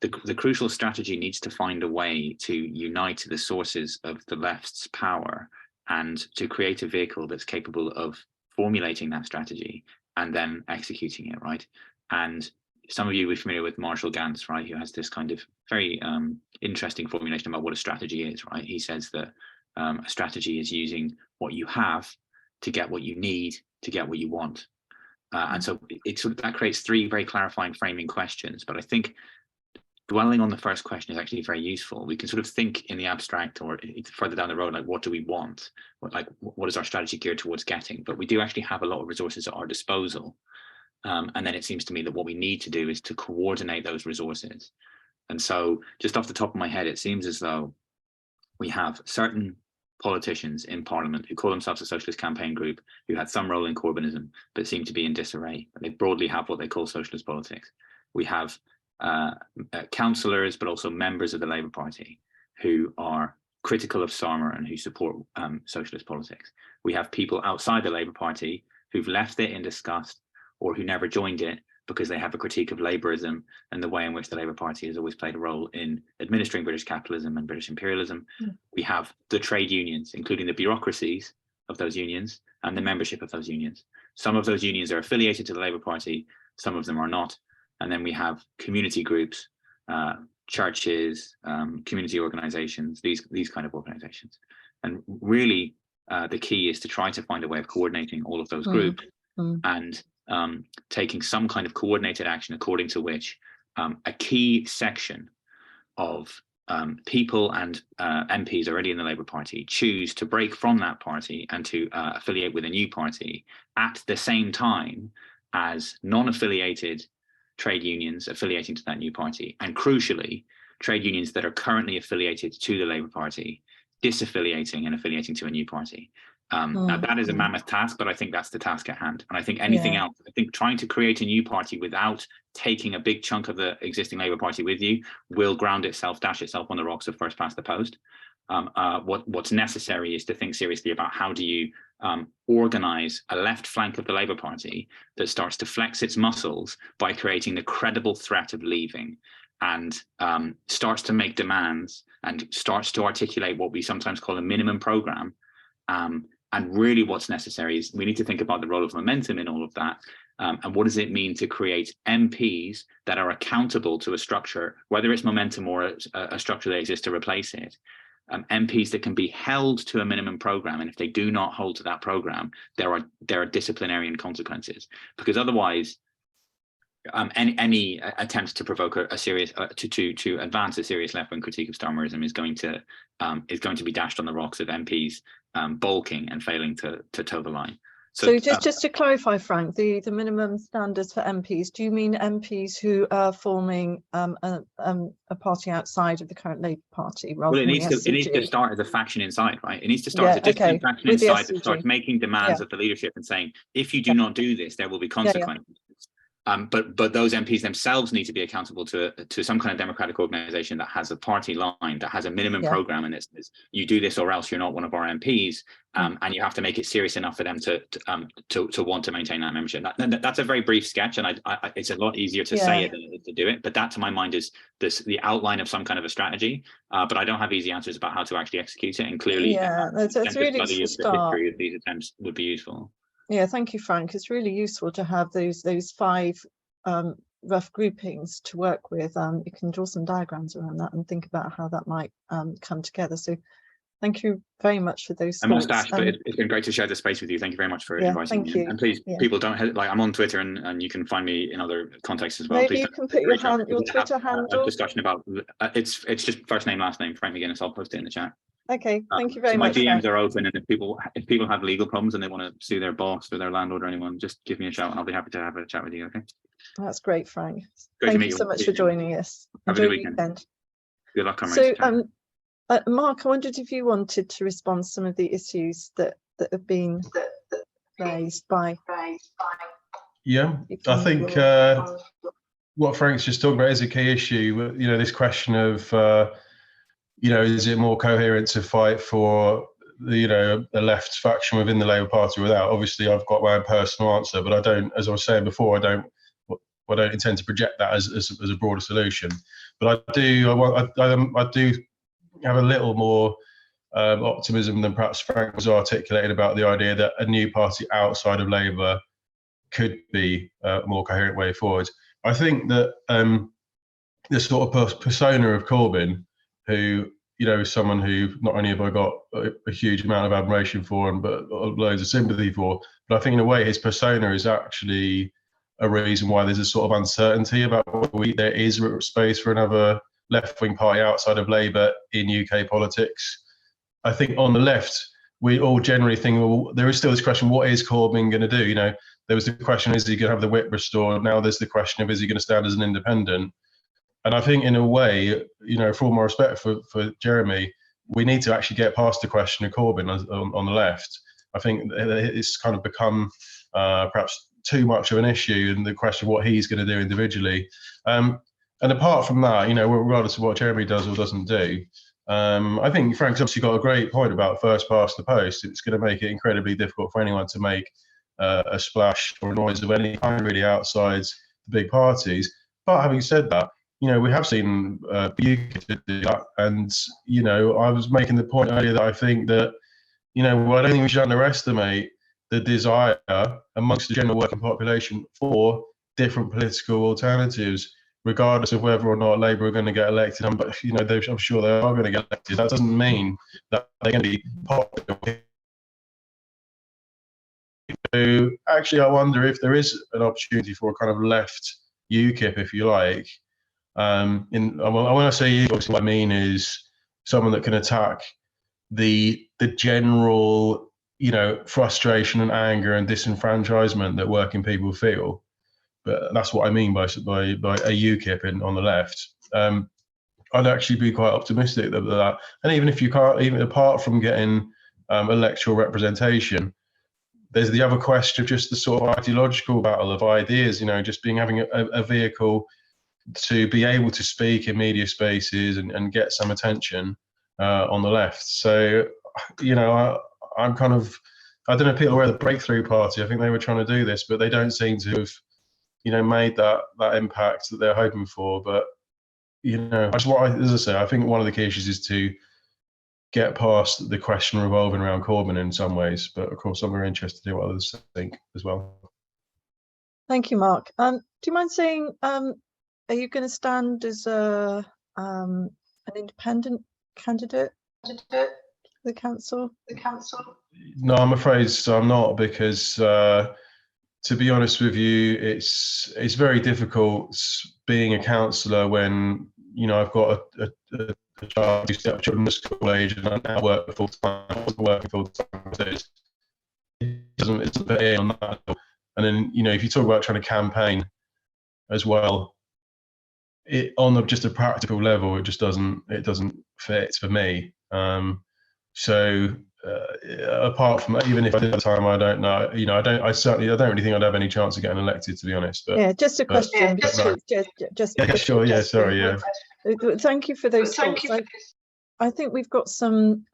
the crucial strategy needs to find a way to unite the sources of the left's power and to create a vehicle that's capable of formulating that strategy and then executing it, right? And some of you will be familiar with Marshall Gantz, right, who has this kind of very interesting formulation about what a strategy is, right? He says that a strategy is using what you have to get what you need to get what you want. And so that creates 3 very clarifying framing questions. But I think dwelling on the first question is actually very useful. We can sort of think in the abstract or further down the road, like, what do we want? What is our strategy geared towards getting? But we do actually have a lot of resources at our disposal. And then it seems to me that what we need to do is to coordinate those resources. And so just off the top of my head, it seems as though we have certain politicians in Parliament who call themselves a socialist campaign group, who had some role in Corbynism, but seem to be in disarray. They broadly have what they call socialist politics. We have councillors, but also members of the Labour Party who are critical of Starmer and who support socialist politics. We have people outside the Labour Party who've left it in disgust or who never joined it because they have a critique of Labourism and the way in which the Labour Party has always played a role in administering British capitalism and British imperialism. We have the trade unions, including the bureaucracies of those unions and the membership of those unions. Some of those unions are affiliated to the Labour Party, some of them are not. And then we have community groups, churches, community organisations, these kind of organisations. And really, the key is to try to find a way of coordinating all of those groups and taking some kind of coordinated action according to which a key section of people and MPs already in the Labour Party choose to break from that party and to affiliate with a new party at the same time as non-affiliated trade unions affiliating to that new party, and crucially, trade unions that are currently affiliated to the Labour Party disaffiliating and affiliating to a new party. Now that is a mammoth task, but I think that's the task at hand. And I think anything else, I think trying to create a new party without taking a big chunk of the existing Labour Party with you will dash itself on the rocks of first past the post. What's necessary is to think seriously about how do you organise a left flank of the Labour Party that starts to flex its muscles by creating the credible threat of leaving and starts to make demands and starts to articulate what we sometimes call a minimum programme. And really what's necessary is we need to think about the role of momentum in all of that. And what does it mean to create MPs that are accountable to a structure, whether it's momentum or a structure that exists to replace it. MPs that can be held to a minimum programme, and if they do not hold to that programme, there are disciplinary consequences. Because otherwise, any attempt to provoke a serious to advance a serious left-wing critique of Starmerism is going to be dashed on the rocks of MPs balking and failing to toe the line. So just to clarify, Frank, the minimum standards for MPs, do you mean MPs who are forming a party outside of the current Labour Party? Rather well, it needs to start as a faction inside, right? It needs to start as a disciplined faction inside that starts making demands of the leadership and saying, if you do not do this, there will be consequences. But those MPs themselves need to be accountable to some kind of democratic organisation that has a party line, that has a minimum programme, and it's you do this or else you're not one of our MPs, and you have to make it serious enough for them to want to maintain that membership. That's a very brief sketch, and it's a lot easier to say it than it is to do it. But that, to my mind, is the outline of some kind of a strategy. But I don't have easy answers about how to actually execute it. And clearly, that's really study of the history of these attempts would be useful. Yeah, thank you, Frank. It's really useful to have those 5 rough groupings to work with. You can draw some diagrams around that and think about how that might come together. So thank you very much for those I thoughts. must dash, but it's been great to share the space with you. Thank you very much for inviting me. And please, people don't like. I'm on Twitter, and you can find me in other contexts as well. Maybe Please you can put your Twitter handle. A discussion about it's just first name, last name, Frank Magennis. I'll post it in the chat. Okay, thank you very my much. DMs Frank. are open, and if people have legal problems and they want to sue their boss or their landlord or anyone, just give me a shout, and I'll be happy to have a chat with you. Okay. That's great, Frank. Great Thank you so much for joining us. Have Enjoy a good the weekend. Good luck, So, comrades. Mark, I wondered if you wanted to respond to some of the issues that have been raised by. Yeah, I think what Frank's just talking about is a key issue. You know, this question of you know, is it more coherent to fight for the the left faction within the Labour Party or without? Obviously, I've got my own personal answer, but I don't, as I was saying before, I don't intend to project that as a broader solution. But I do have a little more optimism than perhaps Frank was articulated about the idea that a new party outside of Labour could be a more coherent way forward. I think that the sort of persona of Corbyn, who is someone who not only have I got a huge amount of admiration for, but loads of sympathy for, but I think in a way his persona is actually a reason why there's a sort of uncertainty about whether there is space for another left-wing party outside of Labour in UK politics. I think on the left, we all generally think, well, there is still this question, what is Corbyn going to do? There was the question, is he going to have the whip restored? Now there's the question of, is he going to stand as an independent? And I think in a way, for all my respect for Jeremy, we need to actually get past the question of Corbyn on the left. I think it's kind of become perhaps too much of an issue, and the question of what he's going to do individually. And apart from that, regardless of what Jeremy does or doesn't do, I think Frank's obviously got a great point about first past the post. It's going to make it incredibly difficult for anyone to make a splash or a noise of any kind really outside the big parties. But having said that, we have seen UKIP do that, and I was making the point earlier that I think that I don't think we should underestimate the desire amongst the general working population for different political alternatives, regardless of whether or not Labour are going to get elected. But I'm sure they are going to get elected. That doesn't mean that they're going to be popular. So actually, I wonder if there is an opportunity for a kind of left UKIP, if you like. When I say obviously what I mean is someone that can attack the general frustration and anger and disenfranchisement that working people feel. But that's what I mean by a UKIP on the left. I'd actually be quite optimistic that, and even if you can't, even apart from getting electoral representation, there's the other question of just the sort of ideological battle of ideas, just having a vehicle to be able to speak in media spaces and get some attention on the left. So, I'm kind of, I don't know if people are the breakthrough party. I think they were trying to do this, but they don't seem to have, made that impact that they're hoping for. But, as I say, I think one of the key issues is to get past the question revolving around Corbyn in some ways. But of course, I'm very interested in what others think as well. Thank you, Mark. Do you mind saying, are you going to stand as an independent candidate for the council? No, I'm afraid I'm not, because to be honest with you, it's very difficult being a councillor when I've got a child who's at children's school age and I now work full time. I wasn't working full time, so it doesn't fit in on that. And then if you talk about trying to campaign as well, on just a practical level, it doesn't fit for me. So apart from that, even if I did at the time, I don't know. I don't really think I'd have any chance of getting elected, to be honest. But yeah, just a question. Yeah, sure. Yeah, sorry. Yeah. Thank you for those thoughts. I think we've got some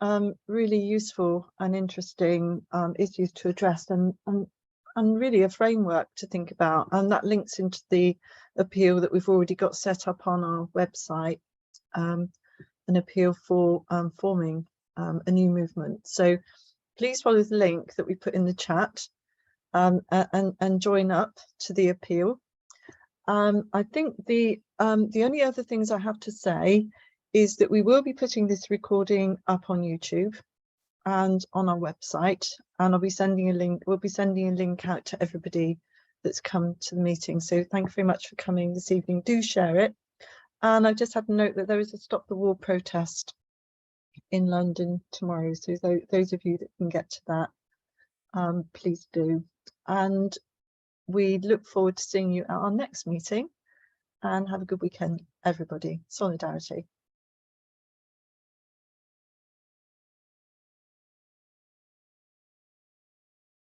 really useful and interesting issues to address, and really a framework to think about, and that links into the appeal that we've already got set up on our website, an appeal for forming a new movement. So please follow the link that we put in the chat, and join up to the appeal. I think the only other things I have to say is that we will be putting this recording up on YouTube and on our website, and I'll be sending a link. We'll be sending a link out to everybody that's come to the meeting. So thank you very much for coming this evening. Do share it. And I just had a note that there is a Stop the War protest in London tomorrow. So those of you that can get to that, please do. And we look forward to seeing you at our next meeting, and have a good weekend, everybody. Solidarity.